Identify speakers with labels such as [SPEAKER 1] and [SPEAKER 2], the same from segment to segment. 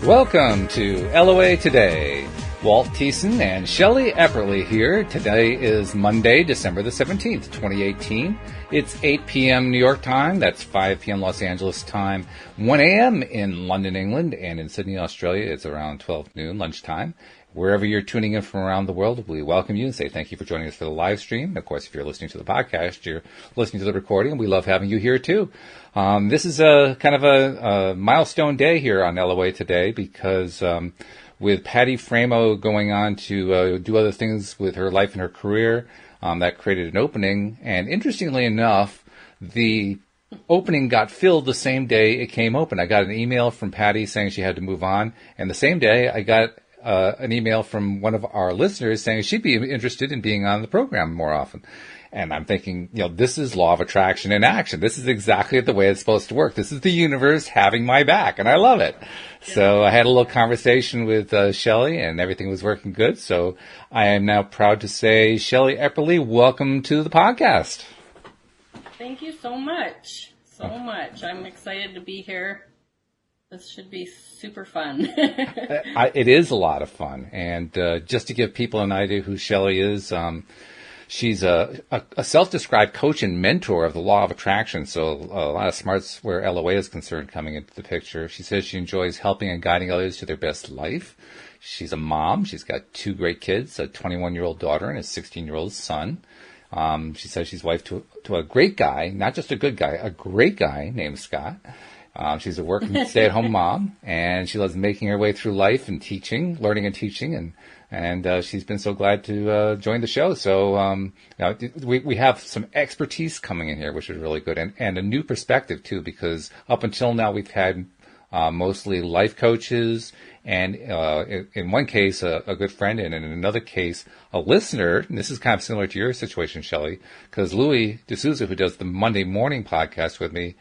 [SPEAKER 1] Welcome to LOA Today. Walt Thiessen and Shelly Epperly here. Today is Monday, December the 17th, 2018. It's 8 p.m. New York time. That's 5 p.m. Los Angeles time. 1 a.m. in London, England. And in Sydney, Australia, it's around 12 noon, lunchtime. Wherever you're tuning in from around the world, we welcome you and say thank you for joining us for the live stream. Of course, if you're listening to the podcast, you're listening to the recording. We love having you here, too. This is a kind of a milestone day here on LOA Today because with Patty Framo going on to do other things with her life and her career, that created an opening. And interestingly enough, the opening got filled the same day it came open. I got an email from Patty saying she had to move on. And the same day, I got an email from one of our listeners saying she'd be interested in being on the program more often. And I'm thinking, this is law of attraction in action. This is exactly the way it's supposed to work. This is the universe having my back, and I love it. Yeah. So I had a little conversation with Shelly, and everything was working good. So I am now proud to say, Shelly Epperly, welcome to the podcast.
[SPEAKER 2] Thank you so much. I'm excited to be here. This should be super fun.
[SPEAKER 1] It is a lot of fun. And just to give people an idea who Shelly is, she's a self-described coach and mentor of the law of attraction. So a lot of smarts where LOA is concerned coming into the picture. She says she enjoys helping and guiding others to their best life. She's a mom. She's got two great kids, a 21-year-old daughter and a 16-year-old son. She says she's wife to a great guy, not just a good guy, a great guy named Scott. She's a working stay-at-home mom, and she loves making her way through life and teaching, learning and teaching, and she's been so glad to join the show. So we have some expertise coming in here, which is really good, and a new perspective too, because up until now we've had mostly life coaches, and in one case a good friend, and in another case a listener. And this is kind of similar to your situation, Shelly, because Louis D'Souza, who does the Monday morning podcast with me,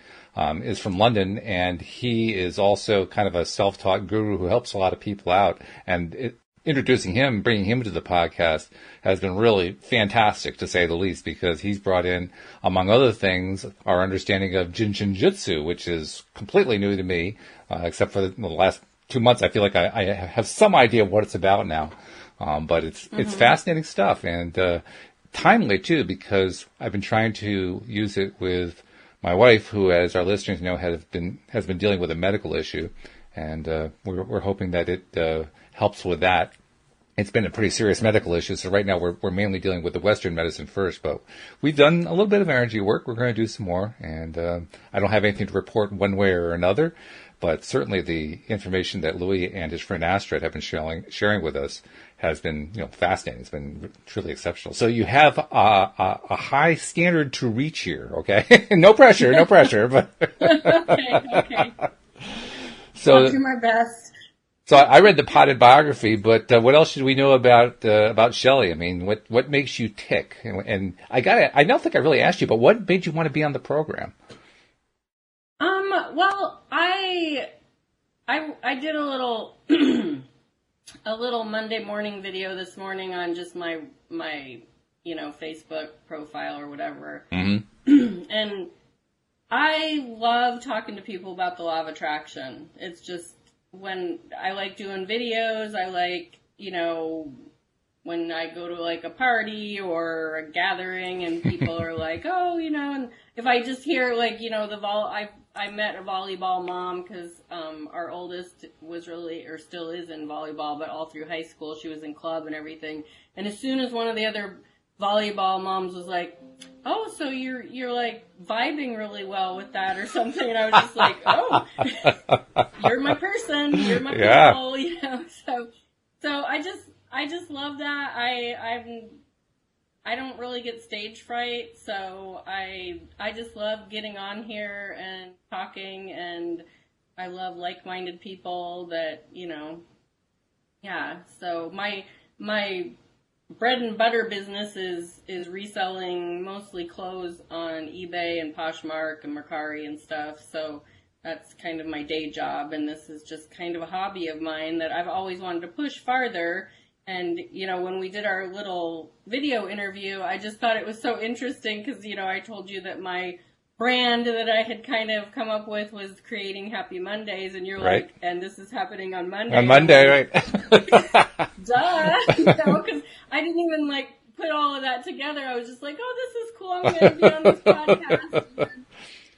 [SPEAKER 1] is from London, and he is also kind of a self-taught guru who helps a lot of people out. And introducing him, bringing him to the podcast has been really fantastic, to say the least, because he's brought in, among other things, our understanding of Jin-Shin-Jyutsu, which is completely new to me, except for the last 2 months. I feel like I have some idea of what it's about now. But it's fascinating stuff, and timely, too, because I've been trying to use it with my wife, who, as our listeners know, has been dealing with a medical issue, and we're hoping that it helps with that. It's been a pretty serious medical issue, so right now we're mainly dealing with the Western medicine first, but we've done a little bit of energy work. We're going to do some more, and I don't have anything to report one way or another, but certainly the information that Louis and his friend Astrid have been sharing with us has been, fascinating. It's been truly exceptional. So you have a high standard to reach here, okay? No pressure, but
[SPEAKER 2] okay.
[SPEAKER 1] So
[SPEAKER 2] I'll do my best.
[SPEAKER 1] So I read the potted biography, but what else should we know about Shelly? I mean, what makes you tick? And I don't think I really asked you, but what made you want to be on the program?
[SPEAKER 2] Well, I did a little a little Monday morning video this morning on just my Facebook profile or whatever. Mm-hmm. And I love talking to people about the law of attraction. It's just, when I like doing videos, I like, when I go to like a party or a gathering and people are like, oh, and if I just hear like, I met a volleyball mom because our oldest was still is in volleyball, but all through high school she was in club and everything. And as soon as one of the other volleyball moms was like, oh, so you're like vibing really well with that or something, and I was just like, oh, you're my person, you're my people, So I just love that. I don't really get stage fright, so I just love getting on here and talking, and I love like-minded people that, so my bread and butter business is reselling mostly clothes on eBay and Poshmark and Mercari and stuff, so that's kind of my day job, and this is just kind of a hobby of mine that I've always wanted to push farther. And, when we did our little video interview, I just thought it was so interesting because, I told you that my brand that I had kind of come up with was creating Happy Mondays, and you're
[SPEAKER 1] Right.
[SPEAKER 2] like, and this is happening on Monday.
[SPEAKER 1] On Monday,
[SPEAKER 2] like,
[SPEAKER 1] right?
[SPEAKER 2] duh, because I didn't even like put all of that together. I was just like, oh, this is cool. I'm going to be on this podcast.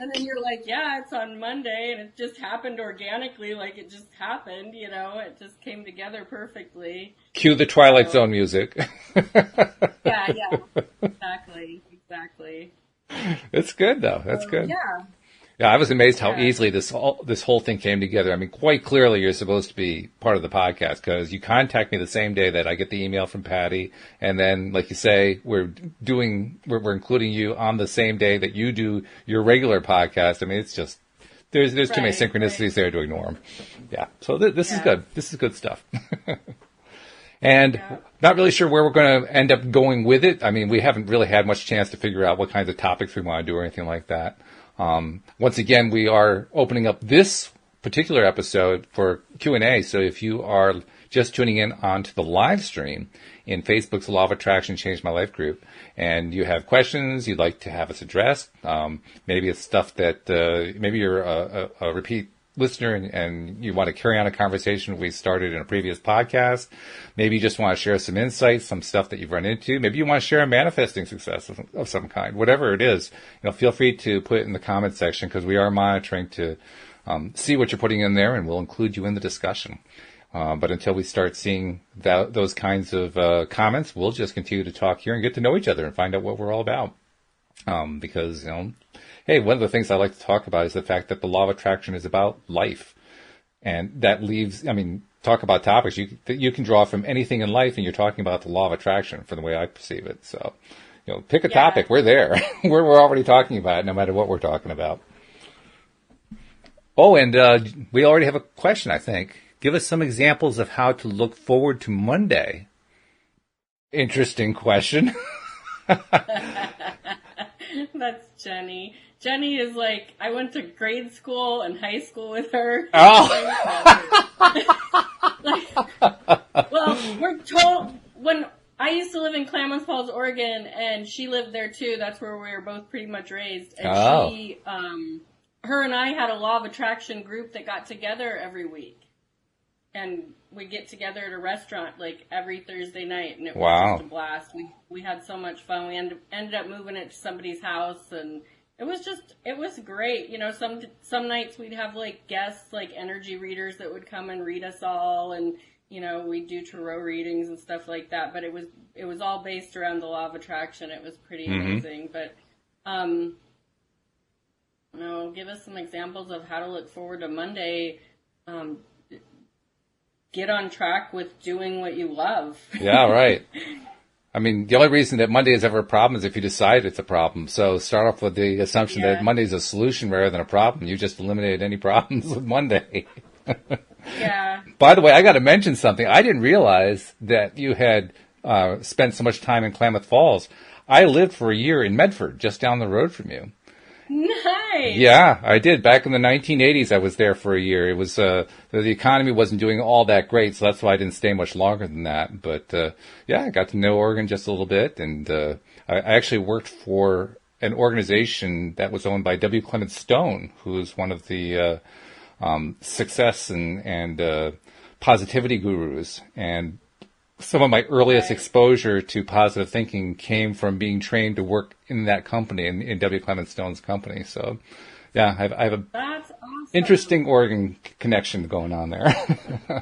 [SPEAKER 2] And then you're like, yeah, it's on Monday, and it just happened organically, like it just happened, you know, it just came together perfectly.
[SPEAKER 1] Cue the Twilight Zone music.
[SPEAKER 2] Yeah, exactly.
[SPEAKER 1] It's good though. That's good.
[SPEAKER 2] Yeah.
[SPEAKER 1] Yeah, I was amazed how easily this whole thing came together. I mean, quite clearly you're supposed to be part of the podcast because you contact me the same day that I get the email from Patty, and then, like you say, we're including you on the same day that you do your regular podcast. I mean, it's just there's too many synchronicities there to ignore them. Yeah, so this is good. This is good stuff. And not really sure where we're going to end up going with it. I mean, we haven't really had much chance to figure out what kinds of topics we want to do or anything like that. Once again, we are opening up this particular episode for Q&A. So if you are just tuning in onto the live stream in Facebook's Law of Attraction Changed My Life group, and you have questions you'd like to have us addressed, maybe it's stuff that maybe you're a repeat listener and you want to carry on a conversation we started in a previous podcast. Maybe you just want to share some insights, some stuff that you've run into. Maybe you want to share a manifesting success of some kind. Whatever it is, feel free to put it in the comment section because we are monitoring to see what you're putting in there, and we'll include you in the discussion. But until we start seeing those kinds of comments, we'll just continue to talk here and get to know each other and find out what we're all about. Because, hey, one of the things I like to talk about is the fact that the law of attraction is about life. And that leaves, talk about topics. You can draw from anything in life, and you're talking about the law of attraction from the way I perceive it. So, pick a topic. We're there. we're already talking about it, no matter what we're talking about. Oh, and we already have a question, I think. Give us some examples of how to look forward to Monday. Interesting question.
[SPEAKER 2] That's Jenny. Jenny is like, I went to grade school and high school with her.
[SPEAKER 1] Oh.
[SPEAKER 2] Well, we're told, when I used to live in Klamath Falls, Oregon, and she lived there too. That's where we were both pretty much raised. And she, her and I had a law of attraction group that got together every week. And we get together at a restaurant like every Thursday night, and it was just a blast. We had so much fun. We ended up moving it to somebody's house, and it was great. Some nights we'd have like guests, like energy readers that would come and read us all, and we'd do tarot readings and stuff like that. But it was all based around the law of attraction. It was pretty amazing. But give us some examples of how to look forward to Monday. Get on track with doing what you love. Yeah,
[SPEAKER 1] right. The only reason that Monday is ever a problem is if you decide it's a problem. So start off with the assumption that Monday is a solution rather than a problem. You just eliminated any problems with Monday.
[SPEAKER 2] Yeah.
[SPEAKER 1] By the way, I got to mention something. I didn't realize that you had spent so much time in Klamath Falls. I lived for a year in Medford, just down the road from you.
[SPEAKER 2] Nice.
[SPEAKER 1] Yeah, I did. Back in the 1980s, I was there for a year. It was the economy wasn't doing all that great, so that's why I didn't stay much longer than that. But I got to know Oregon just a little bit, and I actually worked for an organization that was owned by W. Clement Stone, who's one of the success and positivity gurus. And some of my earliest exposure to positive thinking came from being trained to work in that company, in W. Clement Stone's company. So, I have a
[SPEAKER 2] That's awesome.
[SPEAKER 1] Interesting Oregon connection going on there.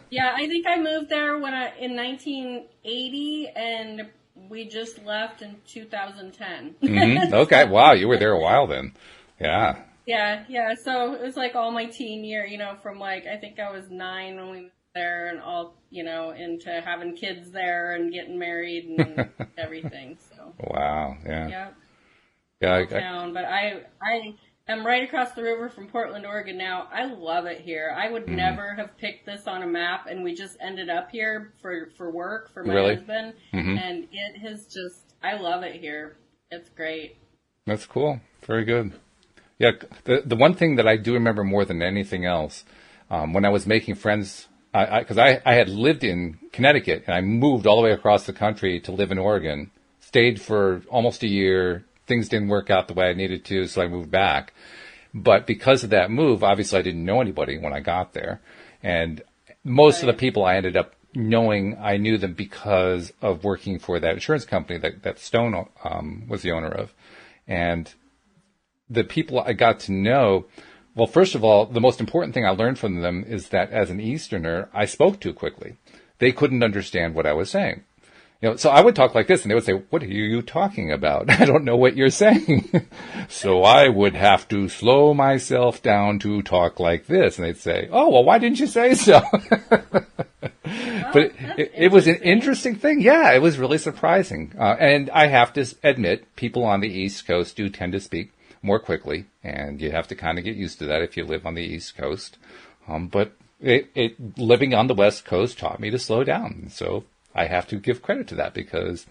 [SPEAKER 2] Yeah, I think I moved there in 1980, and we just left in 2010.
[SPEAKER 1] Okay, wow, you were there a while then. Yeah.
[SPEAKER 2] Yeah. So it was like all my teen year, from like, I think I was 9 when we moved there, and all, into having kids there and getting married and everything. So.
[SPEAKER 1] Wow. Yeah.
[SPEAKER 2] Yep.
[SPEAKER 1] Yeah.
[SPEAKER 2] But I am right across the river from Portland, Oregon now. I love it here. I would never have picked this on a map, and we just ended up here for work for my husband. And it has just, I love it here. It's great.
[SPEAKER 1] That's cool. Very good. Yeah. The one thing that I do remember more than anything else, when I was making friends, because I had lived in Connecticut and I moved all the way across the country to live in Oregon, stayed for almost a year, things didn't work out the way I needed to, so I moved back. But because of that move, obviously I didn't know anybody when I got there. And most of the people I ended up knowing, I knew them because of working for that insurance company that Stone was the owner of. And the people I got to know, well, first of all, the most important thing I learned from them is that as an Easterner, I spoke too quickly. They couldn't understand what I was saying. So I would talk like this, and they would say, "What are you talking about? I don't know what you're saying." So I would have to slow myself down to talk like this, and they'd say, "Oh, well, why didn't you say so?" But it was an interesting thing. Yeah, it was really surprising. And I have to admit, people on the East Coast do tend to speak more quickly, and you have to kind of get used to that if you live on the East Coast. But living on the West Coast taught me to slow down. So I have to give credit to that because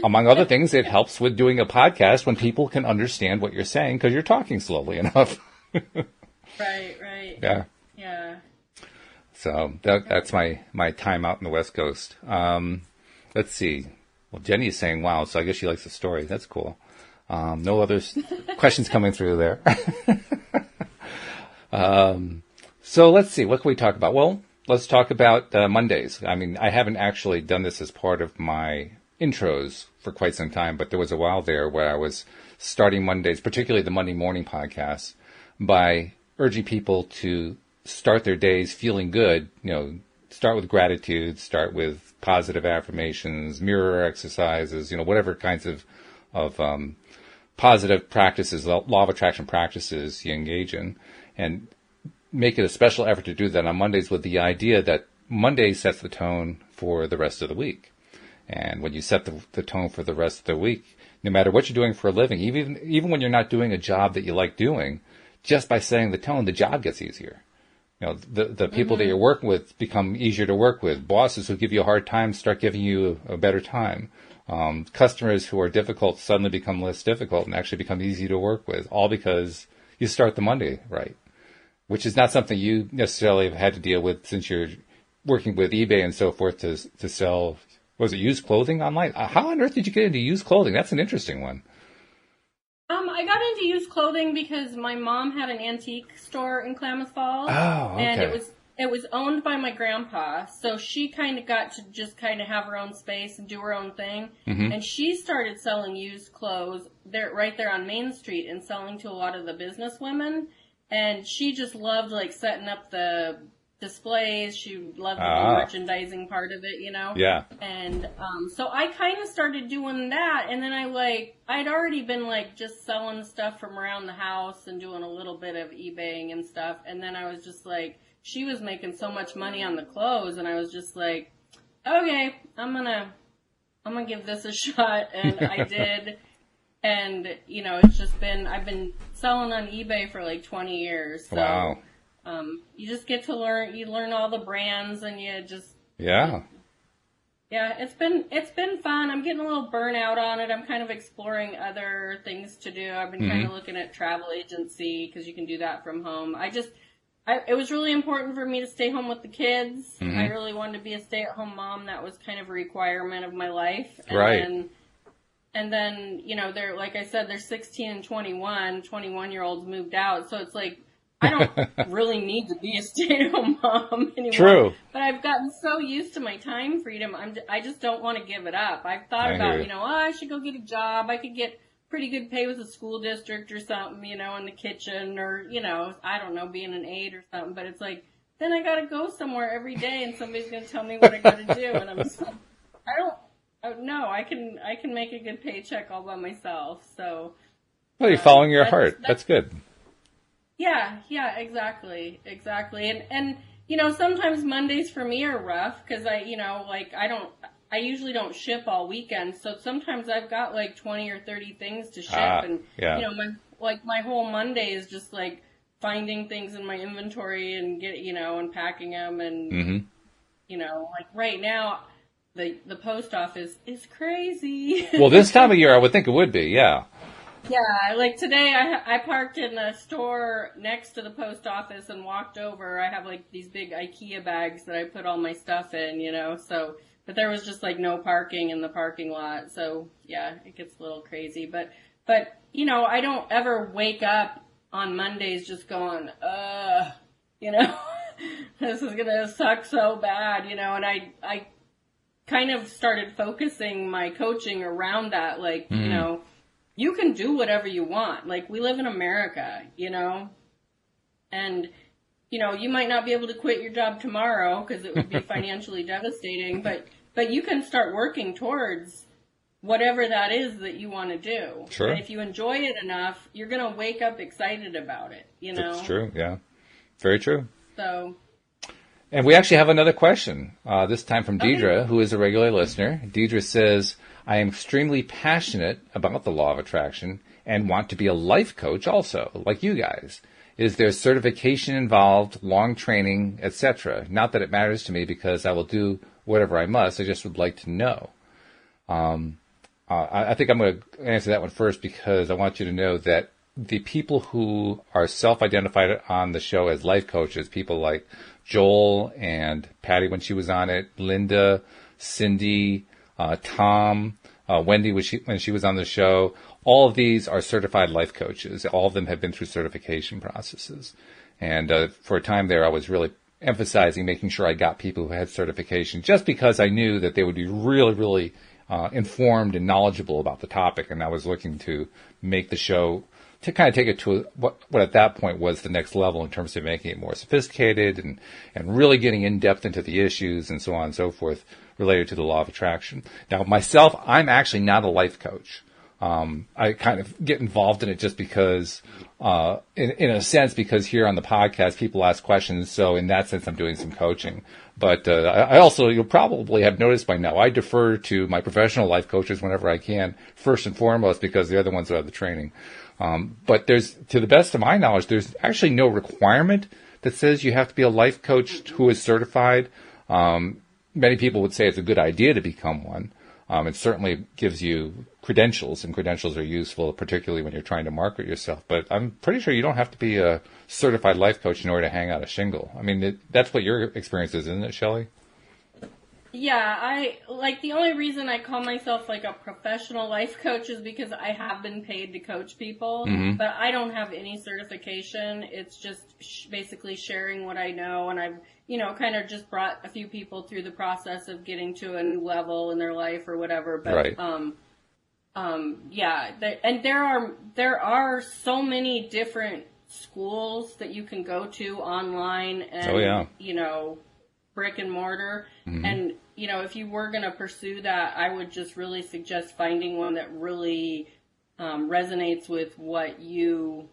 [SPEAKER 1] among other things, it helps with doing a podcast when people can understand what you're saying because you're talking slowly enough.
[SPEAKER 2] Right.
[SPEAKER 1] Yeah.
[SPEAKER 2] Yeah.
[SPEAKER 1] So that's my time out in the West Coast. Let's see. Well, Jenny is saying, wow, so I guess she likes the story. That's cool. No other questions coming through there. So let's see. What can we talk about? Well, let's talk about Mondays. I mean, I haven't actually done this as part of my intros for quite some time, but there was a while there where I was starting Mondays, particularly the Monday morning podcast, by urging people to start their days feeling good. Start with gratitude, start with positive affirmations, mirror exercises, whatever kinds of positive practices, law of attraction practices you engage in, and make it a special effort to do that on Mondays with the idea that Monday sets the tone for the rest of the week. And when you set the tone for the rest of the week, no matter what you're doing for a living, even when you're not doing a job that you like doing, just by setting the tone, the job gets easier. The people that you're working with become easier to work with. Bosses who give you a hard time start giving you a better time. Customers who are difficult suddenly become less difficult and actually become easy to work with, all because you start the Monday right, which is not something you necessarily have had to deal with since you're working with eBay and so forth to sell, was it used clothing online? How on earth did you get into used clothing? That's an interesting one.
[SPEAKER 2] I got into used clothing because my mom had an antique store in Klamath Falls.
[SPEAKER 1] Oh, okay.
[SPEAKER 2] And it was owned by my grandpa, so she kind of got to just kind of have her own space and do her own thing. Mm-hmm. And she started selling used clothes right there on Main Street and selling to a lot of the business women. And she just loved setting up the displays. She loved the merchandising part of it,
[SPEAKER 1] Yeah.
[SPEAKER 2] And so I kind of started doing that, and then I'd already been just selling stuff from around the house and doing a little bit of eBaying and stuff. And then I was just she was making so much money on the clothes, and I was just okay, I'm gonna give this a shot, and I did. And, it's just I've been selling on eBay for 20 years. So,
[SPEAKER 1] wow.
[SPEAKER 2] You just get to you learn all the brands, and you just.
[SPEAKER 1] Yeah.
[SPEAKER 2] Yeah, it's been fun. I'm getting a little burnout on it. I'm kind of exploring other things to do. I've been kind of looking at travel agency because you can do that from home. It was really important for me to stay home with the kids. Mm-hmm. I really wanted to be a stay-at-home mom. That was kind of a requirement of my life. And then, they're, like I said, they're 16 and 21. 21-year-olds moved out. So it's I don't really need to be a stay-at-home mom anymore.
[SPEAKER 1] True.
[SPEAKER 2] But I've gotten so used to my time freedom. I just don't want to give it up. I've thought about, I should go get a job. I could get pretty good pay with a school district or something, in the kitchen or, I don't know, being an aide or something. But it's then I got to go somewhere every day and somebody's going to tell me what I got to do. And I'm just no, I can make a good paycheck all by myself. So.
[SPEAKER 1] Well, you're following your heart. That's good.
[SPEAKER 2] Yeah, exactly. And sometimes Mondays for me are rough because I usually don't ship all weekend. So sometimes I've got 20 or 30 things to ship, and my whole Monday is just finding things in my inventory and and packing them, and right now. The post office is crazy.
[SPEAKER 1] Well, this time of year, I would think it would be, yeah.
[SPEAKER 2] Yeah, today I parked in a store next to the post office and walked over. I have these big IKEA bags that I put all my stuff in, so, but there was just no parking in the parking lot. So yeah, it gets a little crazy, but But, you know, I don't ever wake up on Mondays just going, you know, this is going to suck so bad, you know, and I kind of started focusing my coaching around that, like, you know, you can do whatever you want. Like, we live in America, you know, and, you know, you might not be able to quit your job tomorrow because it would be financially devastating, but you can start working towards whatever that is that you want to do.
[SPEAKER 1] Sure.
[SPEAKER 2] And if you enjoy it enough, you're going to wake up excited about it, you know?
[SPEAKER 1] That's true, yeah. Very true.
[SPEAKER 2] So.
[SPEAKER 1] And we actually have another question, this time from Deidre, who is a regular listener. Deidre says, I am extremely passionate about the law of attraction and want to be a life coach also, like you guys. Is there certification involved, long training, etc.? Not that it matters to me because I will do whatever I must. I just would like to know. I think I'm going to answer that one first because I want you to know that the people who are self-identified on the show as life coaches, people like Joel and Patty when she was on it, Linda, Cindy, Tom, Wendy when she was on the show, all of these are certified life coaches. All of them have been through certification processes. And for a time there, I was really emphasizing making sure I got people who had certification just because I knew that they would be really, really informed and knowledgeable about the topic. And I was looking to make the show to kind of take it to what at that point was the next level in terms of making it more sophisticated and really getting in depth into the issues and so on and so forth related to the law of attraction. Now, myself, I'm actually not a life coach. I kind of get involved in it just because, in a sense, because here on the podcast, people ask questions. So in that sense, I'm doing some coaching. But I also, you'll probably have noticed by now, I defer to my professional life coaches whenever I can, first and foremost, because they're the ones who have the training. But there's, to the best of my knowledge, there's actually no requirement that says you have to be a life coach who is certified. Many people would say it's a good idea to become one. It certainly gives you credentials, and credentials are useful, particularly when you're trying to market yourself. But I'm pretty sure you don't have to be a certified life coach in order to hang out a shingle. I mean, that's what your experience is, isn't it, Shelly?
[SPEAKER 2] Yeah, the only reason I call myself like a professional life coach is because I have been paid to coach people, but I don't have any certification. It's just basically sharing what I know, and I've, you know, kind of just brought a few people through the process of getting to a new level in their life or whatever. But,
[SPEAKER 1] right.
[SPEAKER 2] Yeah, and there are so many different schools that you can go to online and, you know, brick and mortar. And, you know, if you were going to pursue that, I would just really suggest finding one that really resonates with what you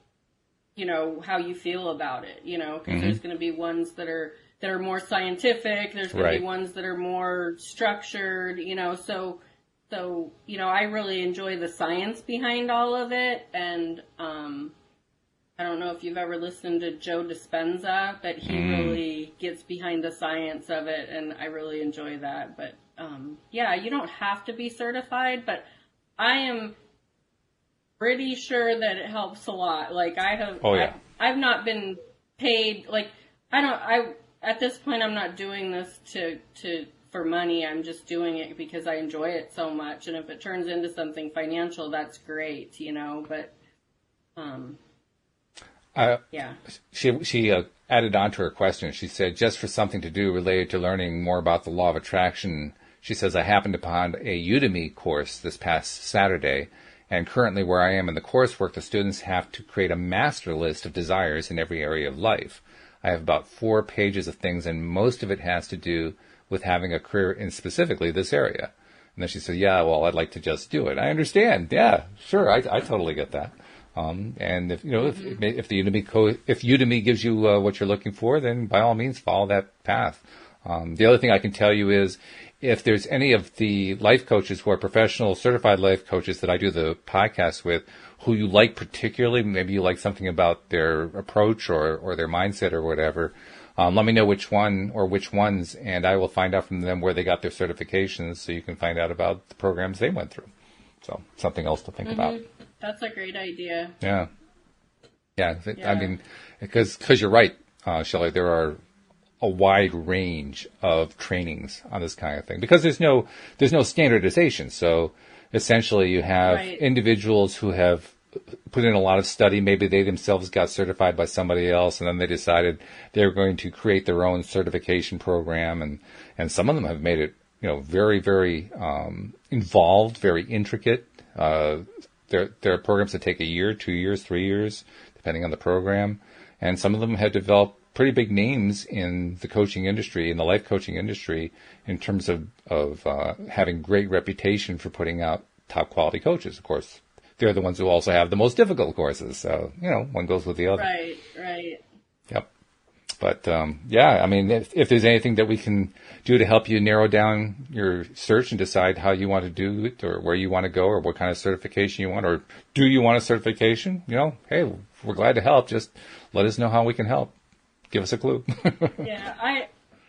[SPEAKER 2] know, how you feel about it, you know, because there's going to be ones that are more scientific. There's going to be ones that are more structured, you know, so, you know, I really enjoy the science behind all of it. And, I don't know if you've ever listened to Joe Dispenza, but he really gets behind the science of it, and I really enjoy that. But, yeah, you don't have to be certified, but I am pretty sure that it helps a lot. Like, I've not been paid, like, at this point, I'm not doing this for money. I'm just doing it because I enjoy it so much. And if it turns into something financial, that's great, you know, but, yeah.
[SPEAKER 1] She added on to her question. She said, just for something to do related to learning more about the law of attraction, she says, I happened upon a Udemy course this past Saturday, and currently where I am in the coursework, the students have to create a master list of desires in every area of life. I have about 4 pages of things, and most of it has to do with having a career in specifically this area. And then she said, yeah, well, I'd like to just do it. I understand. Yeah, sure. I totally get that. And if, you know, if Udemy gives you what you're looking for, then by all means follow that path. The other thing I can tell you is if there's any of the life coaches who are professional certified life coaches that I do the podcast with who you like particularly, maybe you like something about their approach or their mindset or whatever, let me know which one or which ones, and I will find out from them where they got their certifications so you can find out about the programs they went through. So something else to think about.
[SPEAKER 2] That's a great idea.
[SPEAKER 1] Yeah. I mean, because you're right, Shelly, there are a wide range of trainings on this kind of thing because there's no standardization. So essentially you have individuals who have put in a lot of study. Maybe they themselves got certified by somebody else, and then they decided they were going to create their own certification program. And some of them have made it, very, very involved, very intricate. There are programs that take a year, 2 years, 3 years, depending on the program. And some of them have developed pretty big names in the coaching industry, in the life coaching industry, in terms of having great reputation for putting out top quality coaches. Of course, they're the ones who also have the most difficult courses. So, one goes with the other.
[SPEAKER 2] Right.
[SPEAKER 1] Yep. But, if there's anything that we can do to help you narrow down your search and decide how you want to do it, or where you want to go, or what kind of certification you want, or do you want a certification? Hey, we're glad to help. Just let us know how we can help. Give us a clue.
[SPEAKER 2] Yeah,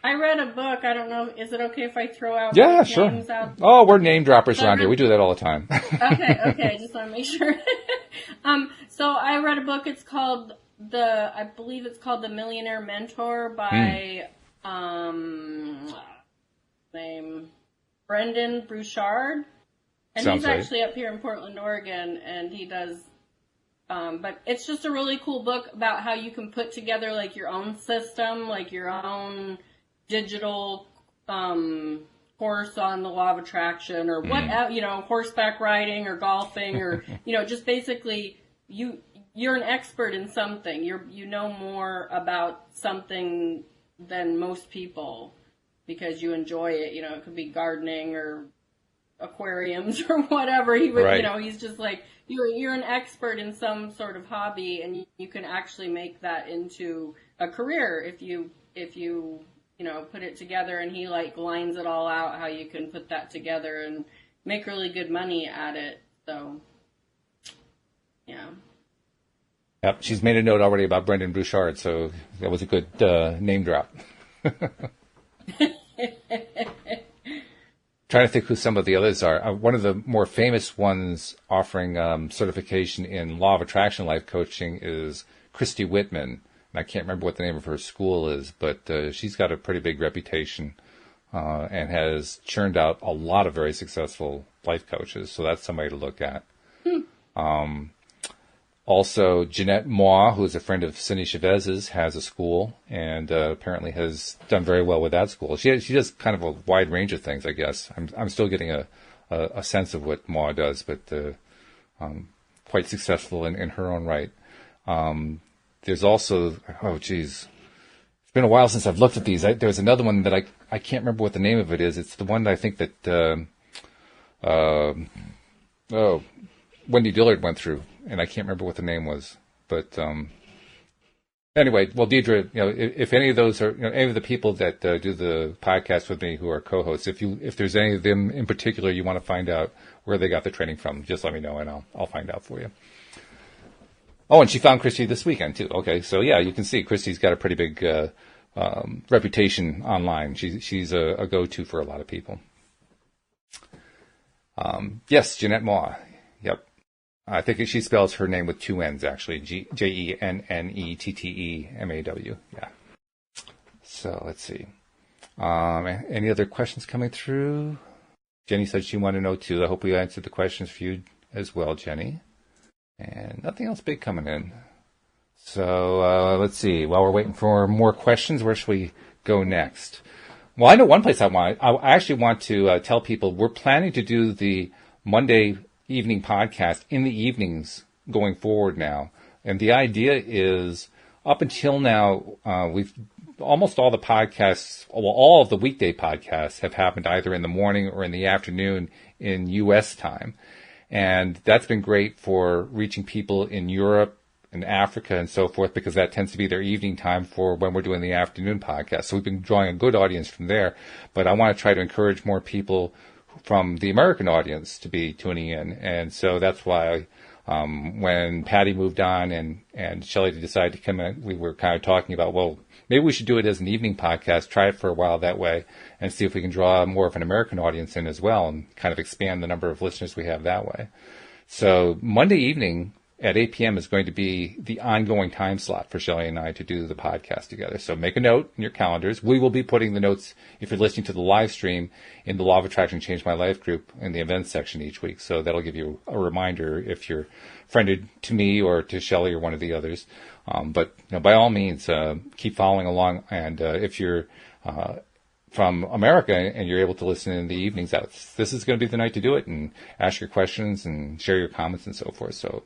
[SPEAKER 2] I read a book. I don't know. Is it okay if I throw out
[SPEAKER 1] sure.
[SPEAKER 2] names out?
[SPEAKER 1] Oh, we're name droppers around here. We do that all the time.
[SPEAKER 2] Okay. Just want to make sure. So I read a book. It's called I believe it's called The Millionaire Mentor by name Brendan Bouchard, and
[SPEAKER 1] Sounds
[SPEAKER 2] he's
[SPEAKER 1] right.
[SPEAKER 2] actually up here in Portland, Oregon, and he does. But it's just a really cool book about how you can put together like your own system, like your own digital course on the law of attraction, or what horseback riding or golfing, or just basically you're an expert in something. You know more about something than most people because you enjoy it. It could be gardening or aquariums or whatever. He would,
[SPEAKER 1] Right.
[SPEAKER 2] He's just like you're an expert in some sort of hobby, and you can actually make that into a career if you put it together. And he like lines it all out how you can put that together and make really good money at it. So, yeah.
[SPEAKER 1] Yep, she's made a note already about Brendan Bouchard, so that was a good name drop. Trying to think who some of the others are. One of the more famous ones offering certification in law of attraction life coaching is Christy Whitman. And I can't remember what the name of her school is, but she's got a pretty big reputation and has churned out a lot of very successful life coaches. So that's somebody to look at. Also, Jeanette Mois, who is a friend of Cindy Chavez's, has a school and apparently has done very well with that school. She does kind of a wide range of things, I guess. I'm still getting a sense of what Mois does, but quite successful in her own right. There's also, it's been a while since I've looked at these. There's another one that I can't remember what the name of it is. It's the one that I think that Wendy Dillard went through, and I can't remember what the name was. But anyway, well, Deidre, if any of those are, any of the people that do the podcast with me who are co-hosts, if there's any of them in particular you want to find out where they got the training from, just let me know and I'll find out for you. Oh, and she found Christy this weekend too. Okay, so yeah, you can see Christy's got a pretty big reputation online. She's a go-to for a lot of people. Yes, Jeanette Mois. Yep. I think she spells her name with two N's, actually. JENNETTEMAW. Yeah. So let's see. Any other questions coming through? Jenny said she wanted to know too. I hope we answered the questions for you as well, Jenny. And nothing else big coming in. So let's see. While we're waiting for more questions, where should we go next? Well, I know one place I actually want to tell people we're planning to do the Monday evening podcast in the evenings going forward now. And the idea is, up until now, we've almost all the podcasts, well, all of the weekday podcasts have happened either in the morning or in the afternoon in U.S. time. And that's been great for reaching people in Europe and Africa and so forth, because that tends to be their evening time for when we're doing the afternoon podcast. So we've been drawing a good audience from there. But I want to try to encourage more people from the American audience to be tuning in. And so that's why when Patty moved on and Shelly decided to come in, we were kind of talking about, well, maybe we should do it as an evening podcast, try it for a while that way, and see if we can draw more of an American audience in as well and kind of expand the number of listeners we have that way. So Monday evening, at 8 p.m. is going to be the ongoing time slot for Shelly and I to do the podcast together. So make a note in your calendars. We will be putting the notes, if you're listening to the live stream, in the Law of Attraction Changed My Life group in the events section each week. So that'll give you a reminder if you're friended to me or to Shelly or one of the others. But by all means, keep following along. And if you're from America and you're able to listen in the evenings, this is going to be the night to do it and ask your questions and share your comments and so forth. So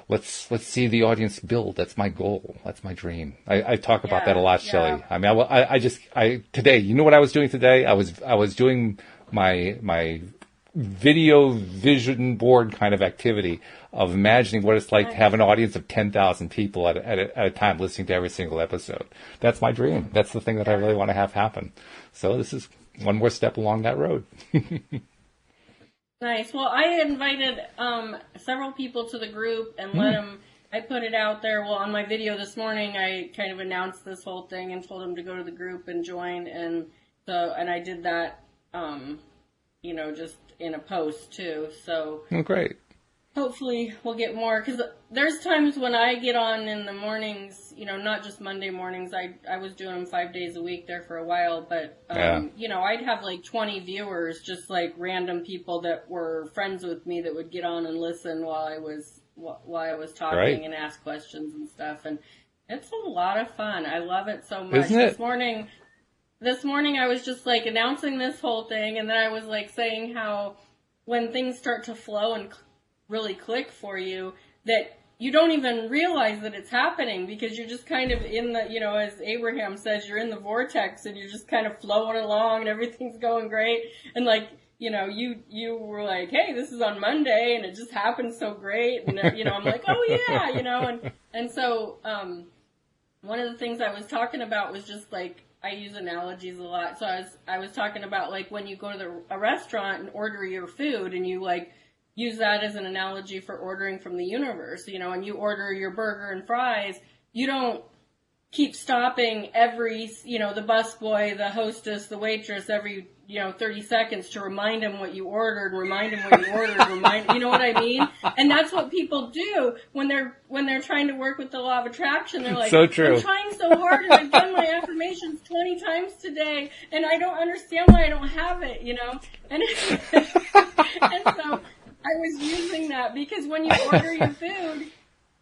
[SPEAKER 1] let's see the audience build. That's my goal. That's my dream. I talk about that a lot, Shelly. I mean, I today, you know what I was doing today? I was doing my video vision board kind of activity of imagining what it's like to have an audience of 10,000 people at a time listening to every single episode. That's my dream. That's the thing that I really want to have happen. So this is one more step along that road.
[SPEAKER 2] Nice. Well, I invited several people to the group and let them, I put it out there. Well, on my video this morning, I kind of announced this whole thing and told them to go to the group and join. And I did that, just in a post too. So
[SPEAKER 1] great.
[SPEAKER 2] Hopefully we'll get more, because there's times when I get on in the mornings, not just Monday mornings. I was doing them 5 days a week there for a while, but, I'd have like 20 viewers, just like random people that were friends with me that would get on and listen while I was talking and ask questions and stuff. And it's a lot of fun. I love it so much.
[SPEAKER 1] Isn't it?
[SPEAKER 2] This morning I was just like announcing this whole thing, and then I was like saying how when things start to flow and really click for you, that you don't even realize that it's happening, because you're just kind of in the, as Abraham says, you're in the vortex and you're just kind of flowing along and everything's going great. And like, you were like, hey, this is on Monday and it just happened so great. And, I'm like, oh yeah, and so, one of the things I was talking about was just like, I use analogies a lot. So I was talking about like when you go to a restaurant and order your food, and you like use that as an analogy for ordering from the universe, and you order your burger and fries, you don't keep stopping every, the busboy, the hostess, the waitress every, 30 seconds to remind them what you ordered, remind them what you ordered, you know what I mean? And that's what people do when they're trying to work with the law of attraction. They're like,
[SPEAKER 1] so true.
[SPEAKER 2] I'm trying so hard and I've done my affirmations 20 times today and I don't understand why I don't have it, And, and so I was using that because when you order your food,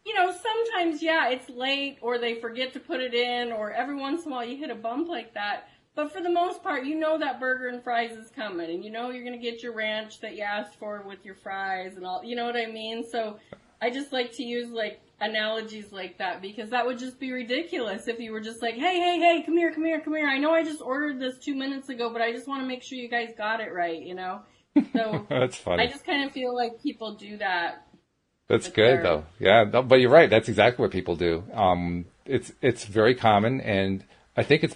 [SPEAKER 2] sometimes, it's late or they forget to put it in, or every once in a while you hit a bump like that. But for the most part, that burger and fries is coming, and you're going to get your ranch that you asked for with your fries and all, you know what I mean? So I just like to use like analogies like that, because that would just be ridiculous if you were just like, hey, come here. I know I just ordered this 2 minutes ago, but I just want to make sure you guys got it right, So
[SPEAKER 1] that's funny.
[SPEAKER 2] I just kind of feel like people do that.
[SPEAKER 1] That's good though. Yeah, but you're right. That's exactly what people do. It's very common, and I think it's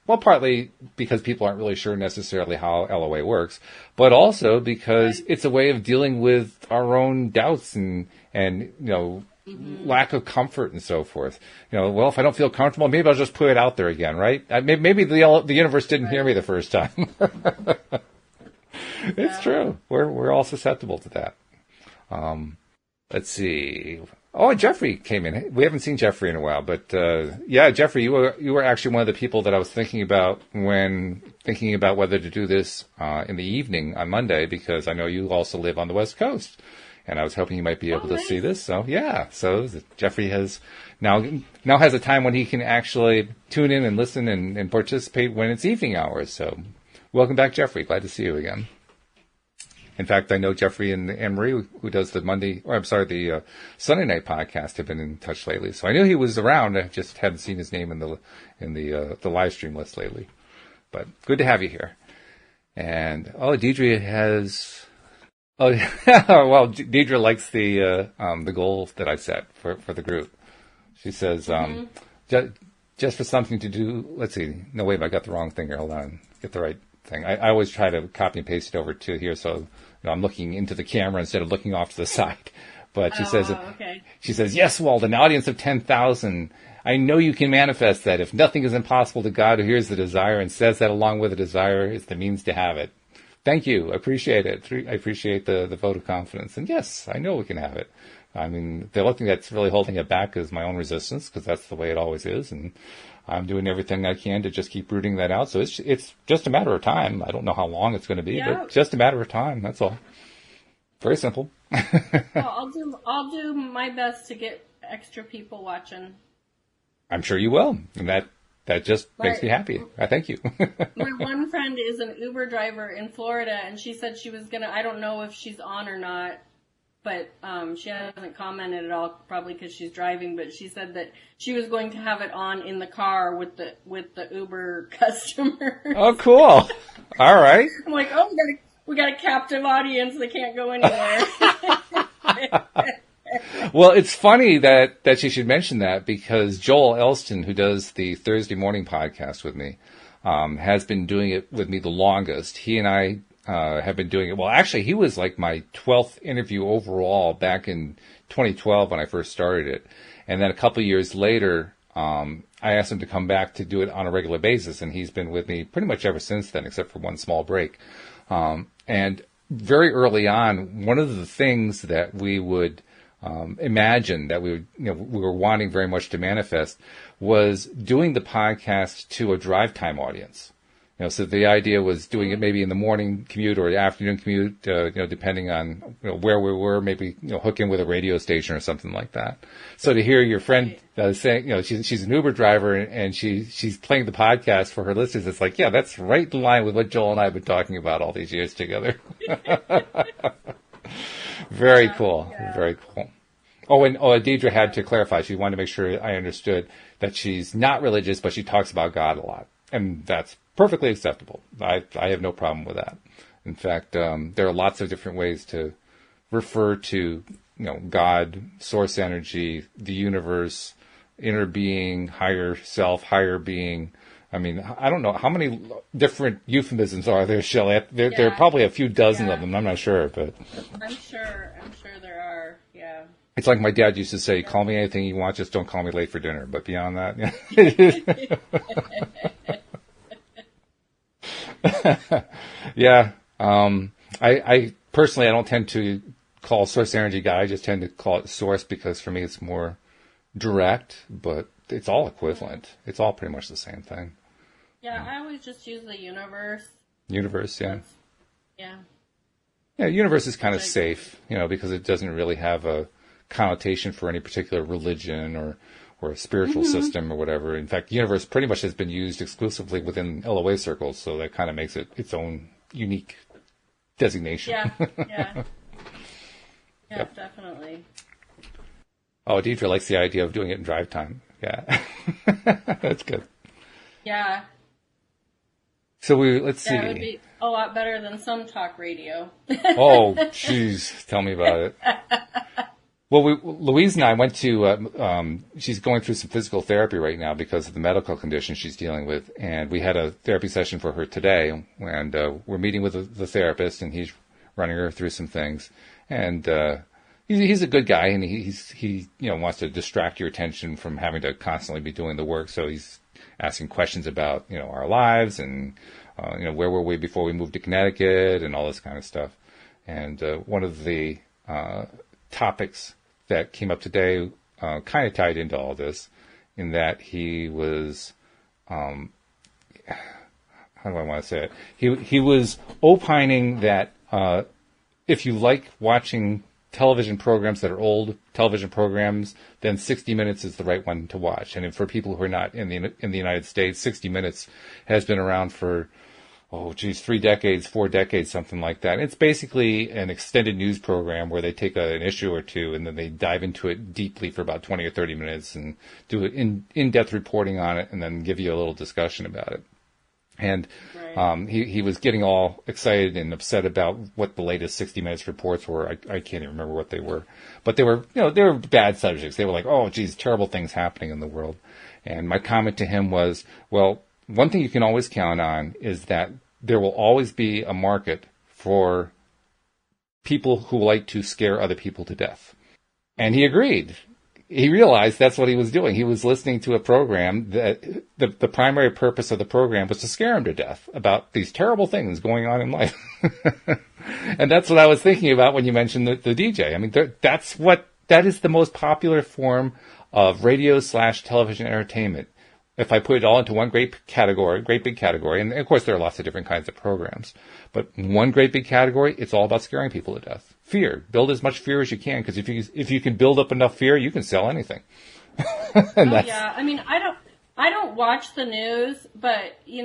[SPEAKER 1] partly because people aren't really sure necessarily how LOA works, but also because it's a way of dealing with our own doubts and lack of comfort and so forth. Well, if I don't feel comfortable, maybe I'll just put it out there again, right? Maybe the universe didn't hear me the first time. It's true. We're all susceptible to that. Let's see. Oh, Jeffrey came in. We haven't seen Jeffrey in a while, but Jeffrey, you were actually one of the people that I was thinking about when thinking about whether to do this in the evening on Monday, because I know you also live on the West Coast, and I was hoping you might be able to see this. So so Jeffrey has now has a time when he can actually tune in and listen and participate when it's evening hours. So welcome back, Jeffrey. Glad to see you again. In fact, I know Jeffrey and Anne-Marie, who does the Sunday night podcast, have been in touch lately. So I knew he was around. I just hadn't seen his name in the live stream list lately. But good to have you here. And Deidre has. Oh, well, Deidre likes the goal that I set for the group. She says, just for something to do. Let's see. No, wait, I got the wrong thing here. Hold on. Get the right thing. I always try to copy and paste it over to here, so I'm looking into the camera instead of looking off to the side. But she says, yes, Walt, an audience of 10,000. I know you can manifest that. If nothing is impossible to God who hears the desire and says that along with the desire is the means to have it. Thank you. I appreciate it. I appreciate the vote of confidence. And yes, I know we can have it. I mean, the only thing that's really holding it back is my own resistance, because that's the way it always is. And I'm doing everything I can to just keep rooting that out. So it's just a matter of time. I don't know how long it's going to be, but just a matter of time. That's all. Very simple.
[SPEAKER 2] Well, I'll do my best to get extra people watching.
[SPEAKER 1] I'm sure you will. And that just makes me happy. I thank you.
[SPEAKER 2] My one friend is an Uber driver in Florida, and she said she was going to, I don't know if she's on or not, but she hasn't commented at all, probably because she's driving, but she said that she was going to have it on in the car with the Uber customer.
[SPEAKER 1] Oh, cool. All right.
[SPEAKER 2] I'm like, oh, we got a captive audience. They can't go anywhere.
[SPEAKER 1] Well, it's funny that you should mention that, because Joel Elston, who does the Thursday morning podcast with me, has been doing it with me the longest. He and I have been doing it. Well, actually, he was like my 12th interview overall back in 2012 when I first started it. And then a couple of years later, I asked him to come back to do it on a regular basis, and he's been with me pretty much ever since then, except for one small break. And very early on, one of the things that we would imagine that we were wanting very much to manifest was doing the podcast to a drive time audience. So the idea was doing it maybe in the morning commute or the afternoon commute, depending on where we were, maybe hook in with a radio station or something like that. So to hear your friend saying, she's an Uber driver and she's playing the podcast for her listeners, it's like, yeah, that's right in line with what Joel and I have been talking about all these years together. Very cool. Yeah. Very cool. Oh, and Deidre had to clarify. She wanted to make sure I understood that she's not religious, but she talks about God a lot. And that's perfectly acceptable. I have no problem with that. In fact, there are lots of different ways to refer to, God, source energy, the universe, inner being, higher self, higher being. I mean, I don't know how many different euphemisms are there, Shelly. There are probably a few dozen of them. I'm not sure, but
[SPEAKER 2] I'm sure there are. Yeah.
[SPEAKER 1] It's like my dad used to say, "Call me anything you want, just don't call me late for dinner." But beyond that, yeah. I personally, I don't tend to call source energy God. I just tend to call it source because for me it's more direct, but it's all equivalent. It's all pretty much the same thing.
[SPEAKER 2] Yeah, I always just use the universe.
[SPEAKER 1] Universe, yeah.
[SPEAKER 2] Yeah.
[SPEAKER 1] Yeah, universe is kind of safe, because it doesn't really have a connotation for any particular religion or a spiritual system or whatever. In fact, universe pretty much has been used exclusively within LOA circles, so that kind of makes it its own unique designation.
[SPEAKER 2] Yeah, yep. Definitely.
[SPEAKER 1] Oh, Deidre likes the idea of doing it in drive time. Yeah, that's good.
[SPEAKER 2] Yeah.
[SPEAKER 1] So let's see.
[SPEAKER 2] It would be a lot better than some talk radio.
[SPEAKER 1] Oh, jeez, tell me about it. Well, Louise and I went to, she's going through some physical therapy right now because of the medical condition she's dealing with. And we had a therapy session for her today. And we're meeting with the therapist, and he's running her through some things. And he's a good guy, and he wants to distract your attention from having to constantly be doing the work. So he's asking questions about, our lives and, where were we before we moved to Connecticut and all this kind of stuff. And one of the topics that came up today kind of tied into all this, in that he was, how do I want to say it? He was opining that if you like watching television programs that are old television programs, then 60 Minutes is the right one to watch. And for people who are not in the United States, 60 Minutes has been around for 3 decades, 4 decades, something like that. It's basically an extended news program where they take an issue or two and then they dive into it deeply for about 20 or 30 minutes and do in-depth reporting on it and then give you a little discussion about it. And he was getting all excited and upset about what the latest 60 Minutes reports were. I can't even remember what they were. But they were, they were bad subjects. They were like, oh, geez, terrible things happening in the world. And my comment to him was, well, one thing you can always count on is that there will always be a market for people who like to scare other people to death. And he agreed. He realized that's what he was doing. He was listening to a program that the primary purpose of the program was to scare him to death about these terrible things going on in life. And that's what I was thinking about when you mentioned the DJ. I mean, that's what that is the most popular form of radio/television entertainment. If I put it all into one great big category, and of course there are lots of different kinds of programs, but one great big category, it's all about scaring people to death. Fear. Build as much fear as you can, because if you can build up enough fear, you can sell anything.
[SPEAKER 2] Yeah. I mean, I don't watch the news, but we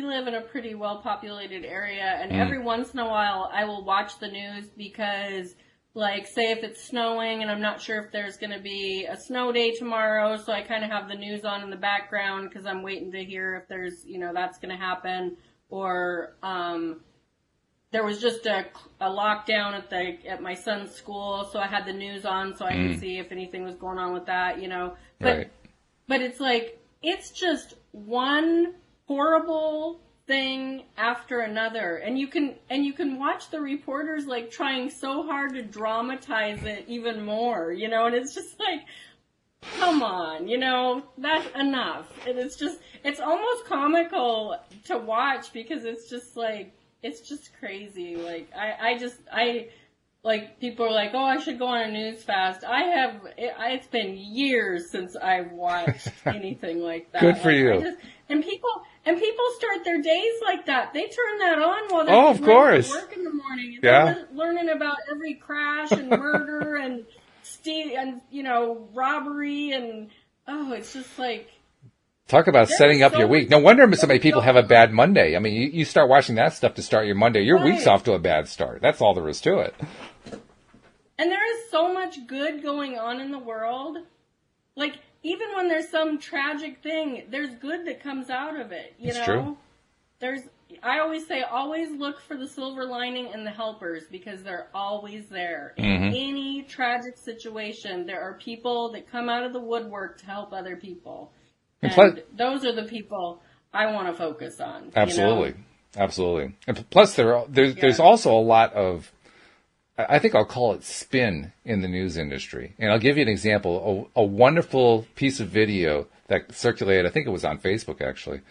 [SPEAKER 2] live in a pretty well-populated area, and every once in a while I will watch the news because, like, say if it's snowing and I'm not sure if there's going to be a snow day tomorrow, so I kind of have the news on in the background because I'm waiting to hear if there's, that's going to happen. Or there was just a lockdown at my son's school, so I had the news on so I could see if anything was going on with that, But it's like, it's just one horrible thing after another, and you can watch the reporters like trying so hard to dramatize it even more, and it's just like, come on, that's enough. And it's almost comical to watch because it's just like, it's just crazy. Like like people are like, oh, I should go on a news fast. It's been years since I've watched anything like that.
[SPEAKER 1] Good for you.
[SPEAKER 2] And people start their days like that. They turn that on while
[SPEAKER 1] of
[SPEAKER 2] they're
[SPEAKER 1] course.
[SPEAKER 2] work in the morning. And
[SPEAKER 1] yeah.
[SPEAKER 2] They're learning about every crash and murder and steal and robbery and it's just like.
[SPEAKER 1] Talk about setting up your week. No wonder so many people have a bad Monday. I mean, you start watching that stuff to start your Monday. Your week's off to a bad start. That's all there is to it.
[SPEAKER 2] And there is so much good going on in the world. Like, even when there's some tragic thing, there's good that comes out of it.
[SPEAKER 1] It's true.
[SPEAKER 2] I always say, always look for the silver lining and the helpers, because they're always there. In any tragic situation, there are people that come out of the woodwork to help other people. And those are the people I want to focus on.
[SPEAKER 1] Absolutely. Absolutely. And plus, there's also a lot of, I think I'll call it spin in the news industry. And I'll give you an example. A wonderful piece of video that circulated, I think it was on Facebook, actually.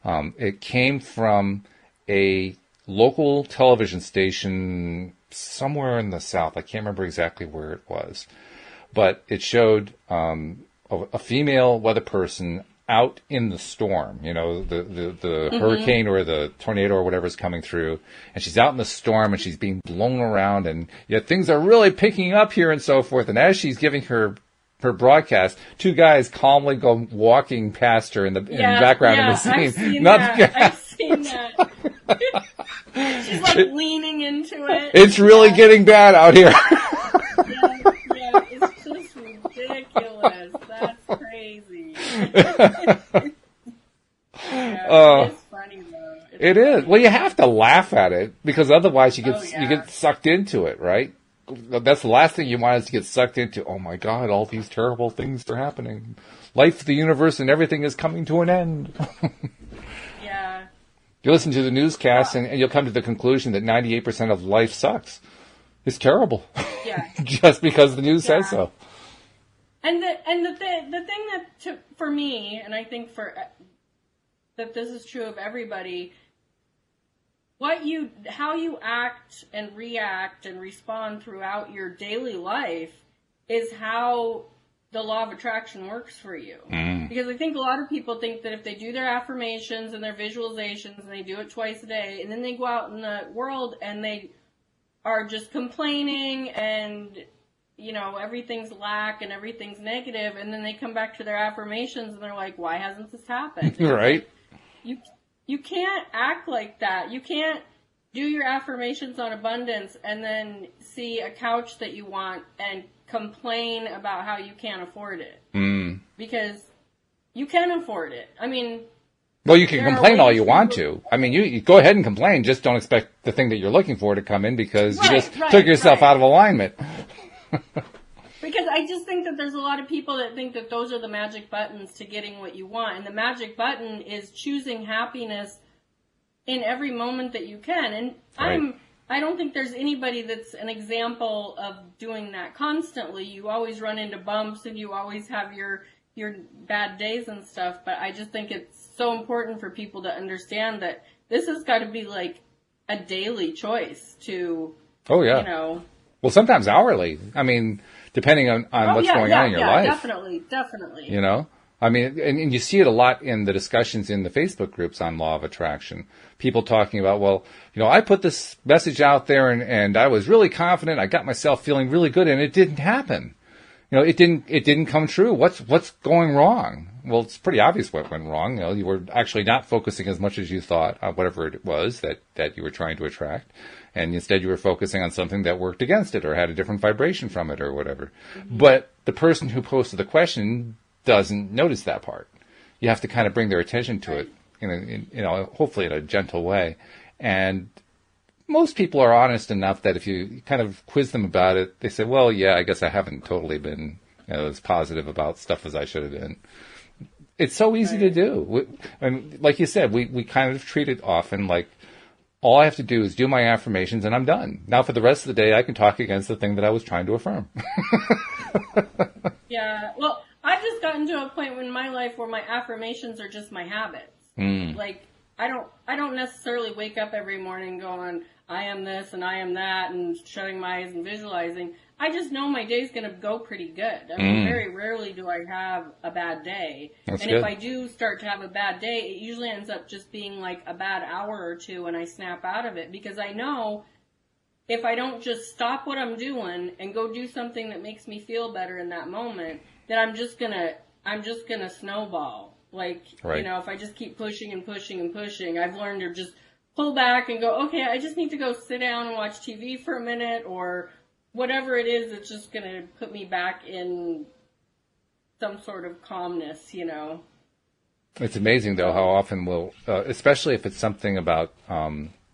[SPEAKER 1] It came from a local television station somewhere in the South. I can't remember exactly where it was. But it showed a female weather person out in the storm, the hurricane or the tornado or whatever is coming through, and she's out in the storm and she's being blown around, and yet things are really picking up here and so forth. And as she's giving her broadcast, two guys calmly go walking past her in the background of the scene.
[SPEAKER 2] I've seen that. She's like leaning into it.
[SPEAKER 1] It's really getting bad out here.
[SPEAKER 2] It's just ridiculous. That's crazy. It's funny though.
[SPEAKER 1] It is. Well, you have to laugh at it, because otherwise you get sucked into it, right? That's the last thing you want, is to get sucked into, oh my God, all these terrible things are happening. Life, the universe, and everything is coming to an end.
[SPEAKER 2] Yeah.
[SPEAKER 1] You listen to the newscast and you'll come to the conclusion that 98% of life sucks. It's terrible.
[SPEAKER 2] Yeah.
[SPEAKER 1] Just because the news says so.
[SPEAKER 2] And the thing that for me, and I think that this is true of everybody, how you act and react and respond throughout your daily life is how the law of attraction works for you. Because I think a lot of people think that if they do their affirmations and their visualizations and they do it twice a day, and then they go out in the world and they are just complaining and everything's lack and everything's negative, and then they come back to their affirmations and they're like, why hasn't this happened?
[SPEAKER 1] Right.
[SPEAKER 2] You can't act like that. You can't do your affirmations on abundance and then see a couch that you want and complain about how you can't afford it. Because you can afford it. I mean,
[SPEAKER 1] well, you can complain all you want to. I mean, you go ahead and complain. Just don't expect the thing that you're looking for to come in, because you just took yourself out of alignment.
[SPEAKER 2] Because I just think that there's a lot of people that think that those are the magic buttons to getting what you want. And the magic button is choosing happiness in every moment that you can. And I don't think there's anybody that's an example of doing that constantly. You always run into bumps and you always have your bad days and stuff. But I just think it's so important for people to understand that this has got to be like a daily choice to,
[SPEAKER 1] well, sometimes hourly. I mean, depending on what's going on in your life.
[SPEAKER 2] Definitely.
[SPEAKER 1] You know? I mean, and you see it a lot in the discussions in the Facebook groups on law of attraction. People talking about, well, I put this message out there and I was really confident. I got myself feeling really good and it didn't happen. It didn't come true. What's going wrong? Well, it's pretty obvious what went wrong. You were actually not focusing as much as you thought on whatever it was that you were trying to attract. And instead you were focusing on something that worked against it or had a different vibration from it or whatever. Mm-hmm. But the person who posted the question doesn't notice that part. You have to kind of bring their attention to it, hopefully in a gentle way. And most people are honest enough that if you kind of quiz them about it, they say, well, yeah, I guess I haven't totally been as positive about stuff as I should have been. It's so easy to do. And like you said, we kind of treat it often like all I have to do is do my affirmations and I'm done. Now for the rest of the day, I can talk against the thing that I was trying to affirm.
[SPEAKER 2] Yeah, well, I've just gotten to a point in my life where my affirmations are just my habits. Like, I don't necessarily wake up every morning going, I am this and I am that and shutting my eyes and visualizing. I just know my day's going to go pretty good. I mean, very rarely do I have a bad day.
[SPEAKER 1] That's
[SPEAKER 2] and
[SPEAKER 1] good.
[SPEAKER 2] if I do start to have a bad day, it usually ends up just being like a bad hour or two and I snap out of it because I know if I don't just stop what I'm doing and go do something that makes me feel better in that moment, then I'm just gonna snowball. Like,
[SPEAKER 1] right.
[SPEAKER 2] If I just keep pushing and pushing and pushing, I've learned to just pull back and go, okay, I just need to go sit down and watch TV for a minute or whatever it is that's just going to put me back in some sort of calmness,
[SPEAKER 1] It's amazing, though, how often we'll, especially if it's something about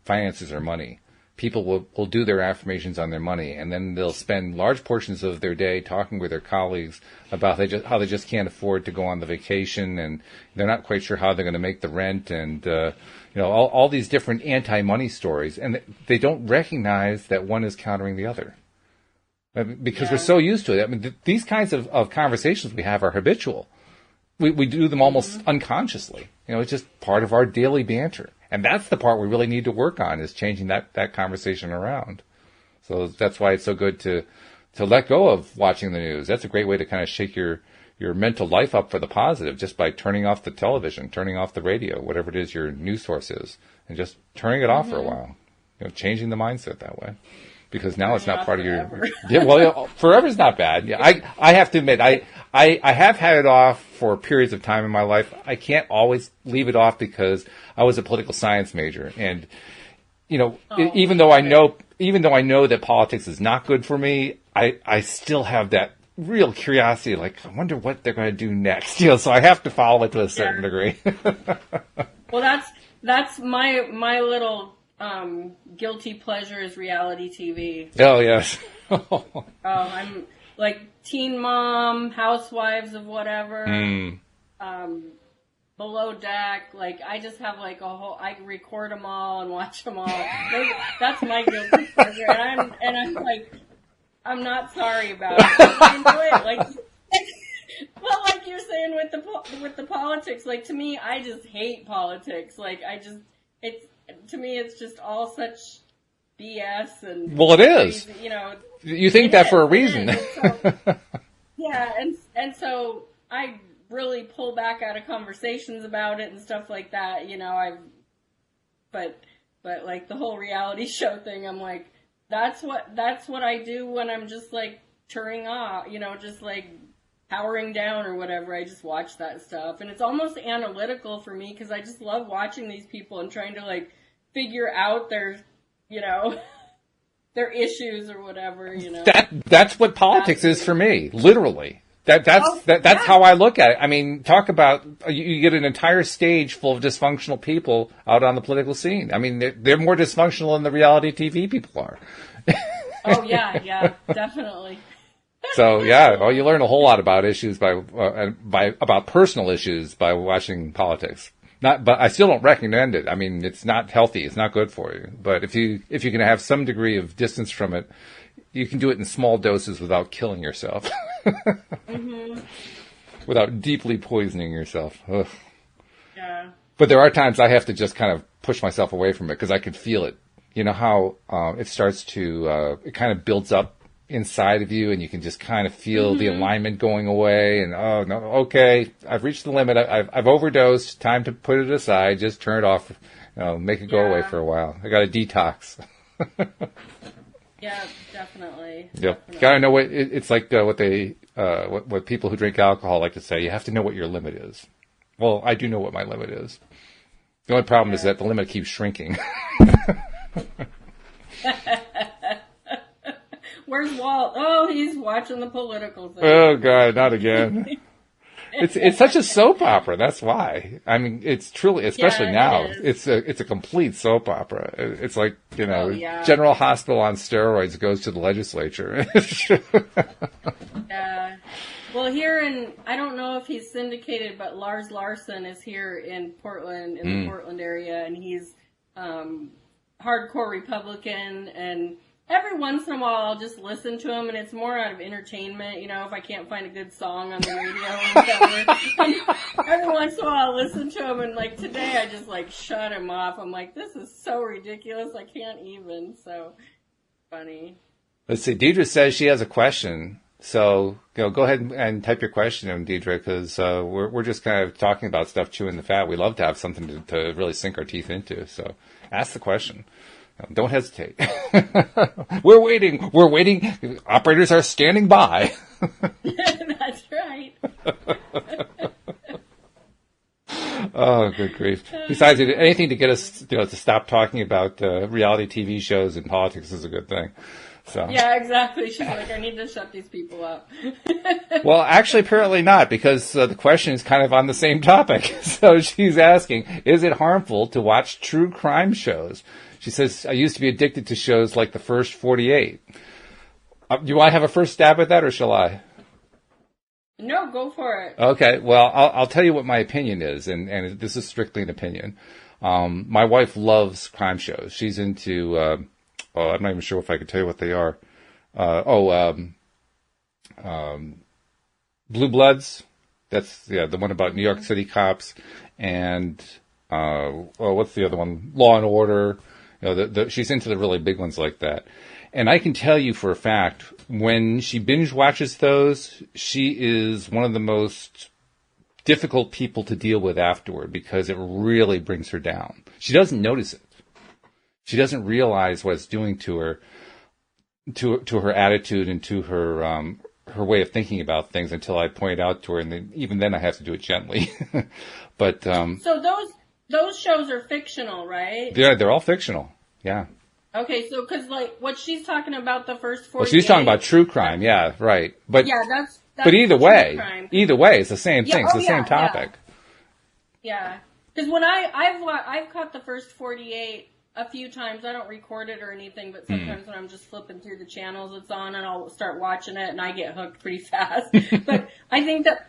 [SPEAKER 1] finances or money, people will do their affirmations on their money, and then they'll spend large portions of their day talking with their colleagues about how they just can't afford to go on the vacation, and they're not quite sure how they're going to make the rent, and all these different anti-money stories, and they don't recognize that one is countering the other. Because we're so used to it. I mean, these kinds of conversations we have are habitual. We do them almost unconsciously. It's just part of our daily banter. And that's the part we really need to work on, is changing that conversation around. So that's why it's so good to let go of watching the news. That's a great way to kind of shake your mental life up for the positive, just by turning off the television, turning off the radio, whatever it is your news source is, and just turning it off for a while. Changing the mindset that way. Because now it's not part of your... Yeah, well, forever's not bad. Yeah, I have to admit, I have had it off for periods of time in my life. I can't always leave it off because I was a political science major. And, even though I know that politics is not good for me, I still have that real curiosity, like, I wonder what they're going to do next. So I have to follow it to a certain degree.
[SPEAKER 2] Well, that's my little... guilty pleasure is reality TV.
[SPEAKER 1] Oh, yes.
[SPEAKER 2] I'm like Teen Mom, Housewives of whatever, Below Deck. Like, I just have like I record them all and watch them all. That's my guilty pleasure, and I'm like, I'm not sorry about it. I enjoy it. Like, well, like you're saying with the politics. Like, to me, I just hate politics. Like, to me, it's just all such BS and... Well,
[SPEAKER 1] it is.
[SPEAKER 2] Crazy,
[SPEAKER 1] You think that for a reason.
[SPEAKER 2] And so I really pull back out of conversations about it and stuff like that. But like the whole reality show thing, I'm like, that's what I do when I'm just like turning off, just like powering down or whatever. I just watch that stuff, and it's almost analytical for me because I just love watching these people and trying to like figure out their issues or whatever.
[SPEAKER 1] That's what politics is for me, literally. That's how I look at it. I mean, talk about you get an entire stage full of dysfunctional people out on the political scene. I mean, they're more dysfunctional than the reality TV people are.
[SPEAKER 2] Oh yeah, definitely.
[SPEAKER 1] So you learn a whole lot about issues about personal issues by watching politics. But I still don't recommend it. I mean, it's not healthy. It's not good for you. But if you can have some degree of distance from it, you can do it in small doses without killing yourself, without deeply poisoning yourself. Ugh.
[SPEAKER 2] Yeah.
[SPEAKER 1] But there are times I have to just kind of push myself away from it because I can feel it. You know how it starts to it kind of builds up inside of you, and you can just kind of feel the alignment going away. And oh no, okay, I've reached the limit. I've overdosed. Time to put it aside. Just turn it off. Make it go away for a while. I got a detox.
[SPEAKER 2] Yeah, definitely.
[SPEAKER 1] Yep. Definitely. Gotta know what it's like. What people who drink alcohol like to say. You have to know what your limit is. Well, I do know what my limit is. The only problem is that the limit keeps shrinking.
[SPEAKER 2] Where's Walt? Oh, he's watching the political thing.
[SPEAKER 1] Oh God, not again. It's such a soap opera. That's why. I mean, it's truly, especially now, it's a complete soap opera. It's like, General Hospital on steroids goes to the legislature.
[SPEAKER 2] Yeah. Well, I don't know if he's syndicated, but Lars Larson is here in Portland, in the Portland area, and he's hardcore Republican, and every once in a while I'll just listen to him, and it's more out of entertainment, if I can't find a good song on the radio or whatever. Every once in a while I'll listen to him, and like today I just like shut him off. I'm like, this is so ridiculous, I can't even. So funny. Let's
[SPEAKER 1] see, Deidre says she has a question. So, go ahead and type your question in, Deidre, because we're just kind of talking about stuff, chewing the fat. We love to have something to really sink our teeth into. So, ask the question. Don't hesitate. We're waiting. Operators are standing by.
[SPEAKER 2] That's right.
[SPEAKER 1] Oh, good grief. Besides, anything to get us to stop talking about reality TV shows and politics is a good thing. So.
[SPEAKER 2] Yeah, exactly. She's like, I need to shut these people up.
[SPEAKER 1] Well, actually, apparently not, because the question is kind of on the same topic. So she's asking, is it harmful to watch true crime shows? She says, I used to be addicted to shows like The First 48. Do you want to have a first stab at that, or shall I?
[SPEAKER 2] No, go for it.
[SPEAKER 1] Okay, well, I'll tell you what my opinion is, and this is strictly an opinion. My wife loves crime shows. She's into... I'm not even sure if I could tell you what they are. Blue Bloods. That's the one about New York City cops. And what's the other one? Law and Order. She's into the really big ones like that. And I can tell you for a fact, when she binge watches those, she is one of the most difficult people to deal with afterward, because it really brings her down. She doesn't notice it. She doesn't realize what it's doing to her, to her attitude and to her her way of thinking about things until I point it out to her, and even then I have to do it gently. But
[SPEAKER 2] so those shows are fictional, right?
[SPEAKER 1] Yeah, they're all fictional. Yeah.
[SPEAKER 2] Okay, so because like what she's talking about, The First 48.
[SPEAKER 1] Well, she's talking about true crime. Yeah, right. But
[SPEAKER 2] yeah, that's
[SPEAKER 1] but either way, it's the same thing. It's the same topic.
[SPEAKER 2] Yeah, because when I've caught The First 48 a few times. I don't record it or anything, but sometimes when I'm just flipping through the channels it's on, and I'll start watching it, and I get hooked pretty fast. But I think that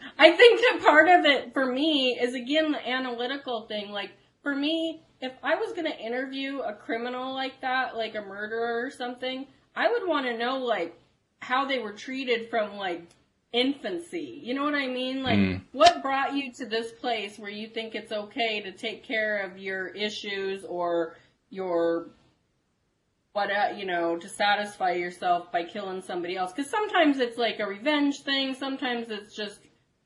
[SPEAKER 2] part of it for me is, again, the analytical thing. Like, for me, if I was going to interview a criminal like that, like a murderer or something, I would want to know, like, how they were treated from, like, infancy. You know what I mean? Like, what brought you to this place where you think it's okay to take care of your issues or your to satisfy yourself by killing somebody else? Because sometimes it's like a revenge thing, sometimes it's just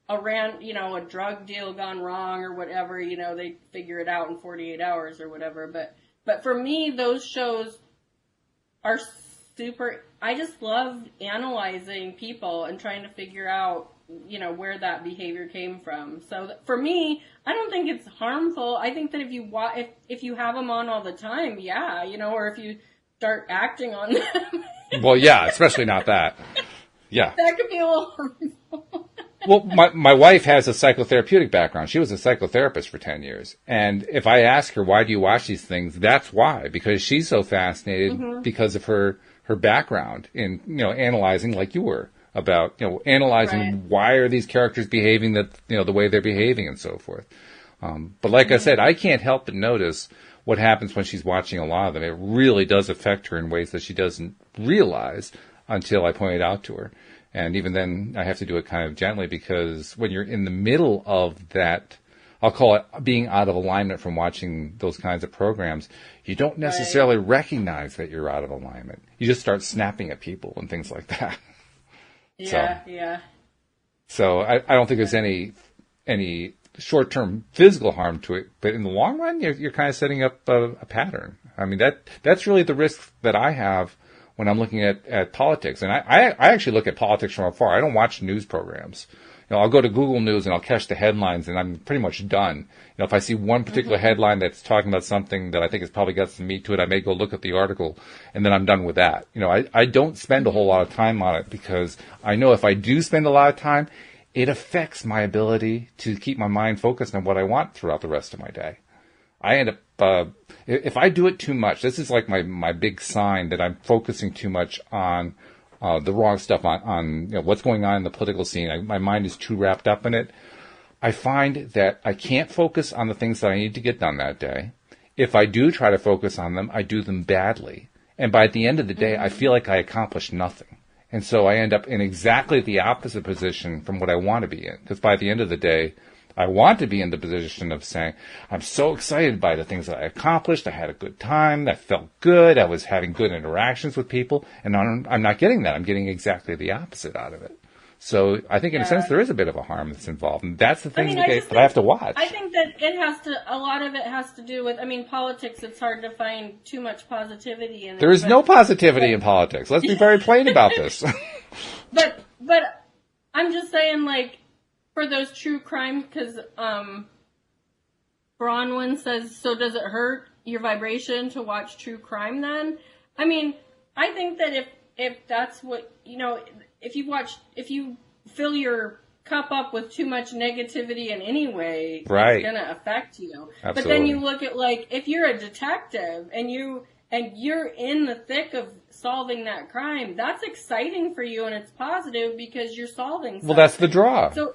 [SPEAKER 2] a drug deal gone wrong or whatever, they figure it out in 48 hours or whatever. But for me, those shows are super. I just love analyzing people and trying to figure out where that behavior came from. So for me, I don't think it's harmful. I think that if you have them on all the time, or if you start acting on them.
[SPEAKER 1] Well, yeah, especially not that. Yeah.
[SPEAKER 2] That could be a little harmful.
[SPEAKER 1] Well, my wife has a psychotherapeutic background. She was a psychotherapist for 10 years. And if I ask her, why do you watch these things? That's why. Because she's so fascinated because of her background in, analyzing like you were. About, analyzing why are these characters behaving the way they're behaving and so forth. But like I said, I can't help but notice what happens when she's watching a lot of them. It really does affect her in ways that she doesn't realize until I point it out to her. And even then, I have to do it kind of gently, because when you're in the middle of that I'll call it being out of alignment from watching those kinds of programs, you don't necessarily recognize that you're out of alignment. You just start snapping at people and things like that.
[SPEAKER 2] Yeah.
[SPEAKER 1] So I don't think there's any short-term physical harm to it, but in the long run, you're kind of setting up a pattern. I mean, that's really the risk that I have when I'm looking at politics. And I actually look at politics from afar. I don't watch news programs. I'll go to Google News and I'll catch the headlines and I'm pretty much done. If I see one particular headline that's talking about something that I think has probably got some meat to it, I may go look at the article and then I'm done with that. I don't spend a whole lot of time on it because I know if I do spend a lot of time, it affects my ability to keep my mind focused on what I want throughout the rest of my day. I end up, if I do it too much, this is like my big sign that I'm focusing too much on the wrong stuff on what's going on in the political scene. My mind is too wrapped up in it. I find that I can't focus on the things that I need to get done that day. If I do try to focus on them, I do them badly. And by the end of the day, I feel like I accomplished nothing. And so I end up in exactly the opposite position from what I want to be in. Because by the end of the day, I want to be in the position of saying, I'm so excited by the things that I accomplished. I had a good time. I felt good. I was having good interactions with people. And I'm not getting that. I'm getting exactly the opposite out of it. So I think in a sense there is a bit of a harm that's involved. And that's the thing that I have to watch.
[SPEAKER 2] I think that a lot of it has to do with, politics, it's hard to find too much positivity in it.
[SPEAKER 1] There is no positivity in politics. Let's be very plain about this.
[SPEAKER 2] But I'm just saying, for those true crime, because Bronwyn says, so does it hurt your vibration to watch true crime then? I think that if that's what, if you fill your cup up with too much negativity in any way, it's going to affect you. Absolutely. But then you look at, if you're a detective and you're in the thick of solving that crime, that's exciting for you and it's positive because you're solving something.
[SPEAKER 1] Well, that's the draw.
[SPEAKER 2] So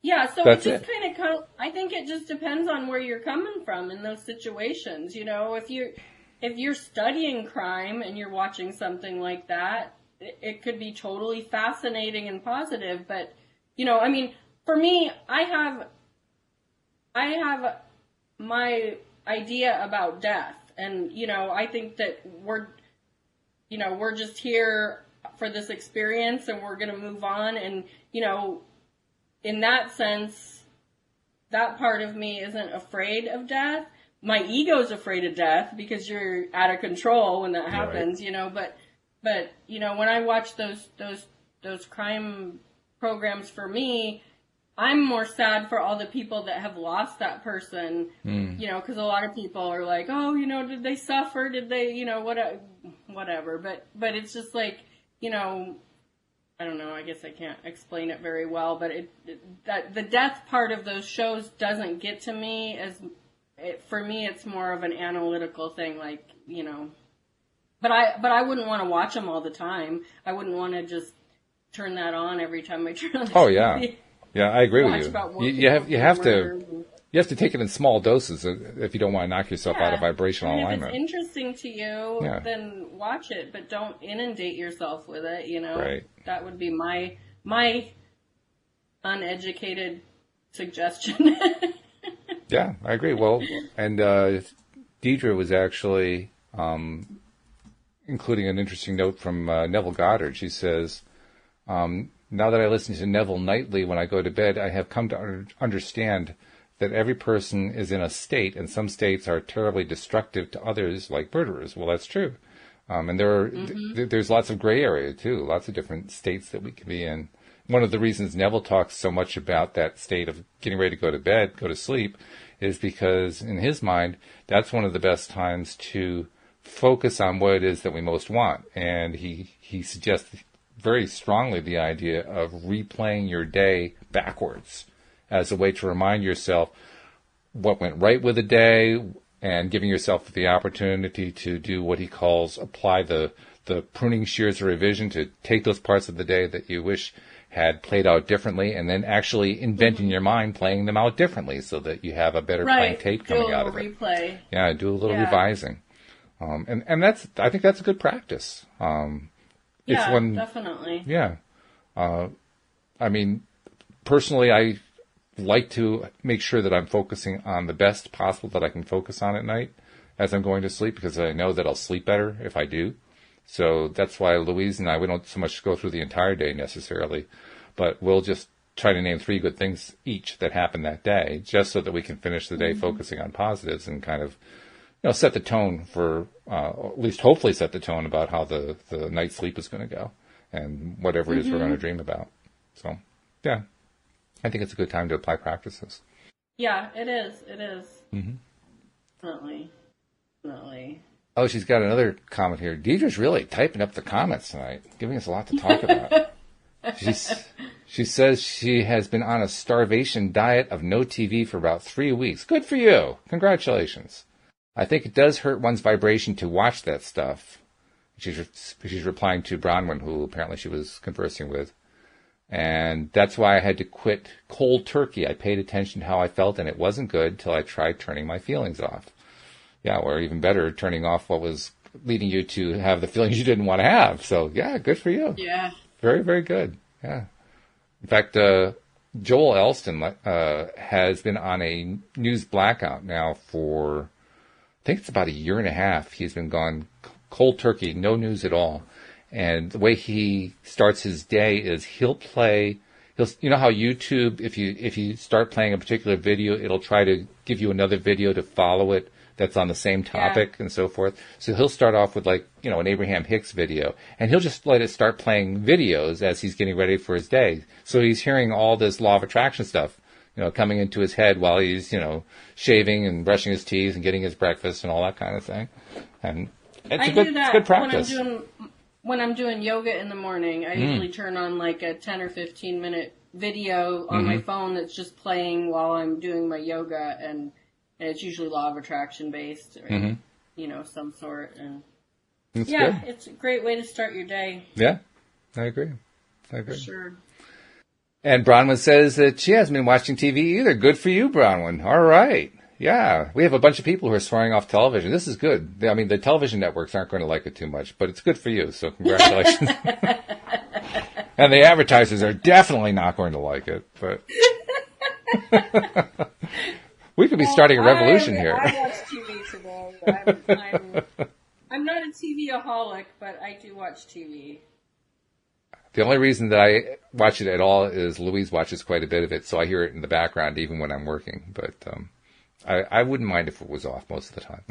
[SPEAKER 2] that's it just kind of, I think it just depends on where you're coming from in those situations. If you're studying crime and you're watching something like that, it could be totally fascinating and positive. But, for me, I have my idea about death. And, I think that we're just here for this experience and we're going to move on. And, in that sense, that part of me isn't afraid of death. My ego's afraid of death because you're out of control when that happens, but when I watch those crime programs, for me, I'm more sad for all the people that have lost that person, because a lot of people are like, oh, did they suffer? Did they, whatever. But it's just I don't know, I guess I can't explain it very well, but that the death part of those shows doesn't get to me for me, it's more of an analytical thing, but I wouldn't want to watch them all the time. I wouldn't want to just turn that on every time I turn on the
[SPEAKER 1] Oh,
[SPEAKER 2] TV.
[SPEAKER 1] Yeah, I agree with you. You have to take it in small doses if you don't want to knock yourself out of vibrational alignment.
[SPEAKER 2] If it's interesting to you, then watch it, but don't inundate yourself with it,
[SPEAKER 1] Right.
[SPEAKER 2] That would be my uneducated suggestion.
[SPEAKER 1] Yeah, I agree. Well, and Deidre was actually including an interesting note from Neville Goddard. She says, now that I listen to Neville nightly when I go to bed, I have come to understand that every person is in a state, and some states are terribly destructive to others, like murderers. Well, that's true. And there's lots of gray area, too, lots of different states that we can be in. One of the reasons Neville talks so much about that state of getting ready to go to bed, go to sleep, is because in his mind, that's one of the best times to focus on what it is that we most want. And he suggests very strongly the idea of replaying your day backwards as a way to remind yourself what went right with the day and giving yourself the opportunity to do what he calls apply the pruning shears of revision, to take those parts of the day that you wish had played out differently and then actually invent in your mind playing them out differently so that you have a better playing tape coming out of it.
[SPEAKER 2] Replay.
[SPEAKER 1] Yeah, do a little revising. And I think that's a good practice. Definitely. Yeah. Personally, like to make sure that I'm focusing on the best possible that I can focus on at night as I'm going to sleep, because I know that I'll sleep better if I do. So that's why Louise and I, we don't so much go through the entire day necessarily, but we'll just try to name 3 good things each that happened that day, just so that we can finish the day focusing on positives and kind of, set the tone for, at least hopefully set the tone about how the night's sleep is going to go and whatever it is we're going to dream about. So, yeah, I think it's a good time to apply practices.
[SPEAKER 2] Yeah, it is. It is. Mm-hmm. Definitely.
[SPEAKER 1] Oh, she's got another comment here. Deidre's really typing up the comments tonight, giving us a lot to talk about. She says she has been on a starvation diet of no TV for about 3 weeks. Good for you. Congratulations. I think it does hurt one's vibration to watch that stuff. She's replying to Bronwyn, who apparently she was conversing with. And that's why I had to quit cold turkey. I paid attention to how I felt, and it wasn't good till I tried turning my feelings off. Yeah, or even better, turning off what was leading you to have the feelings you didn't want to have. So, yeah, good for you.
[SPEAKER 2] Yeah.
[SPEAKER 1] Very, very good. Yeah. In fact, Joel Elston has been on a news blackout now for, I think it's about 1.5 years. He's been gone cold turkey, no news at all. And the way he starts his day is you know how YouTube, if you start playing a particular video, it'll try to give you another video to follow it that's on the same topic and so forth. So he'll start off with an Abraham Hicks video, and he'll just let it start playing videos as he's getting ready for his day. So he's hearing all this law of attraction stuff, coming into his head while he's, shaving and brushing his teeth and getting his breakfast and all that kind of thing. And it's good practice.
[SPEAKER 2] When I'm doing yoga in the morning, I usually turn on a 10 or 15 minute video on my phone that's just playing while I'm doing my yoga, and it's usually law of attraction based, or, some sort. And good. It's a great way to start your day.
[SPEAKER 1] Yeah, I agree.
[SPEAKER 2] For sure.
[SPEAKER 1] And Bronwyn says that she hasn't been watching TV either. Good for you, Bronwyn. All right. Yeah, we have a bunch of people who are swearing off television. This is good. I mean, the television networks aren't going to like it too much, but it's good for you, so congratulations. And the advertisers are definitely not going to like it, but we could be starting a revolution here.
[SPEAKER 2] I watch TV today. I'm not a TV-aholic, but I do watch TV.
[SPEAKER 1] The only reason that I watch it at all is Louise watches quite a bit of it, so I hear it in the background even when I'm working, but I wouldn't mind if it was off most of the time.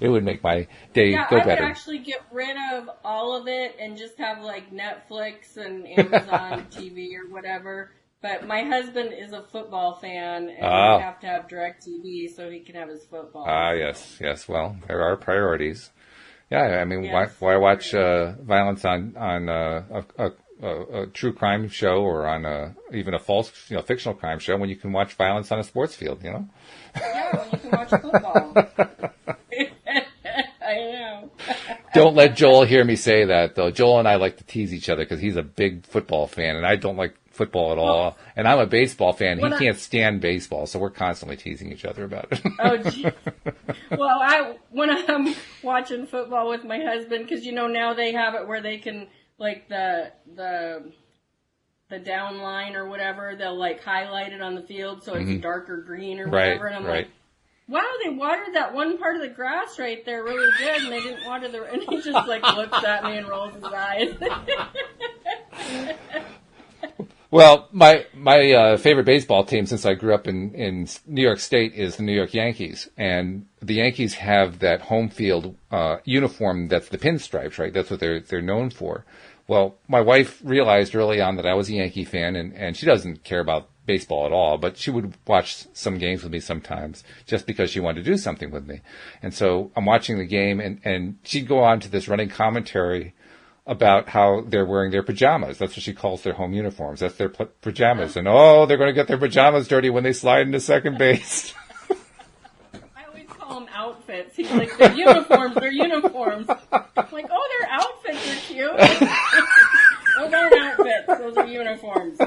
[SPEAKER 1] It would make my day go better. I would
[SPEAKER 2] actually get rid of all of it and just have Netflix and Amazon TV or whatever. But my husband is a football fan, and we have to have DirecTV so he can have his football.
[SPEAKER 1] Yes. Well, there are priorities. Yeah, I mean, why watch violence on a true crime show or on even a false, fictional crime show when you can watch violence on a sports field,
[SPEAKER 2] Yeah, when you can watch football. I know.
[SPEAKER 1] Don't let Joel hear me say that, though. Joel and I like to tease each other because he's a big football fan, and I don't like football at all. And I'm a baseball fan. He can't stand baseball, so we're constantly teasing each other about it.
[SPEAKER 2] Oh, gee. Well, when I'm watching football with my husband, because, now they have it where they can, the down line or whatever, they'll highlight it on the field so it's darker green or whatever. And I'm like, wow, they watered that one part of the grass right there really good, and they didn't water and he just looks at me and rolls his eyes.
[SPEAKER 1] Well, my favorite baseball team since I grew up in New York State is the New York Yankees, and the Yankees have that home field uniform that's the pinstripes, right? That's what they're known for. Well, my wife realized early on that I was a Yankee fan, and she doesn't care about baseball at all, but she would watch some games with me sometimes just because she wanted to do something with me. And so I'm watching the game, and she'd go on to this running commentary about how they're wearing their pajamas. That's what she calls their home uniforms. That's their pajamas. And, they're going to get their pajamas dirty when they slide into second base.
[SPEAKER 2] I always call them outfits. He's like, they're uniforms. They're uniforms. I'm like, their outfits are cute. Those aren't outfits. Those are uniforms.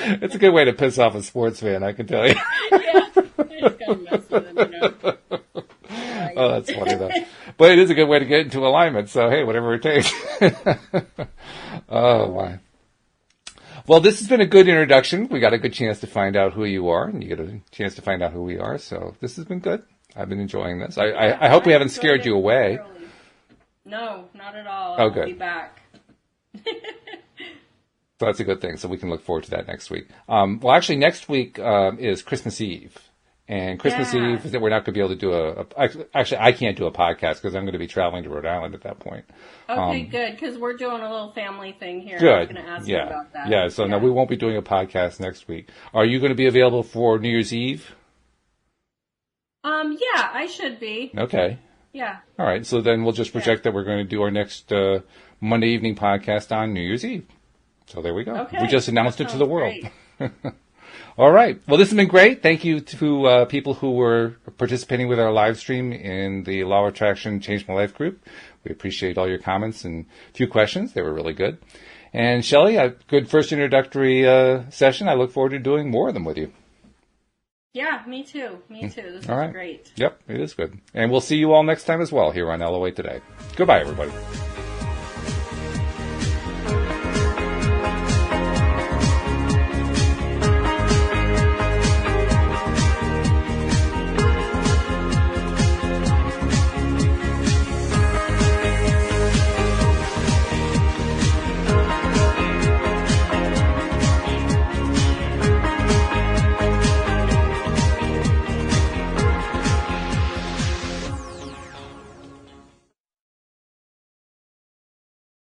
[SPEAKER 1] It's a good way to piss off a sports fan, I can tell you.
[SPEAKER 2] Yeah. I just kind of mess with him,
[SPEAKER 1] Oh, that's funny, though. But it is a good way to get into alignment, so hey, whatever it takes. Oh, my. Well, this has been a good introduction. We got a good chance to find out who you are, and you get a chance to find out who we are. So this has been good. I've been enjoying this. I hope we haven't scared you away.
[SPEAKER 2] No, not at all.
[SPEAKER 1] Oh,
[SPEAKER 2] I'll
[SPEAKER 1] good.
[SPEAKER 2] be back.
[SPEAKER 1] So that's a good thing. So we can look forward to that next week. Well, actually, next week is Christmas Eve. And Christmas Eve, we're not going to be able to do actually, I can't do a podcast because I'm going to be traveling to Rhode Island at that point.
[SPEAKER 2] Okay, good, because we're doing a little family thing here.
[SPEAKER 1] Good.
[SPEAKER 2] I was going to ask you about that.
[SPEAKER 1] Yeah, so no, we won't be doing a podcast next week. Are you going to be available for New Year's Eve?
[SPEAKER 2] Yeah, I should be.
[SPEAKER 1] Okay.
[SPEAKER 2] Yeah.
[SPEAKER 1] All right, so then we'll just project that we're going to do our next Monday evening podcast on New Year's Eve. So there we go.
[SPEAKER 2] Okay.
[SPEAKER 1] We just announced it to the world. All right. Well, this has been great. Thank you to people who were participating with our live stream in the Law of Attraction Change My Life group. We appreciate all your comments and a few questions. They were really good. And Shelly, a good first introductory session. I look forward to doing more of them with you.
[SPEAKER 2] Yeah, me too. This is
[SPEAKER 1] all right.
[SPEAKER 2] Great.
[SPEAKER 1] Yep, it is good. And we'll see you all next time as well here on LOA Today. Goodbye, everybody.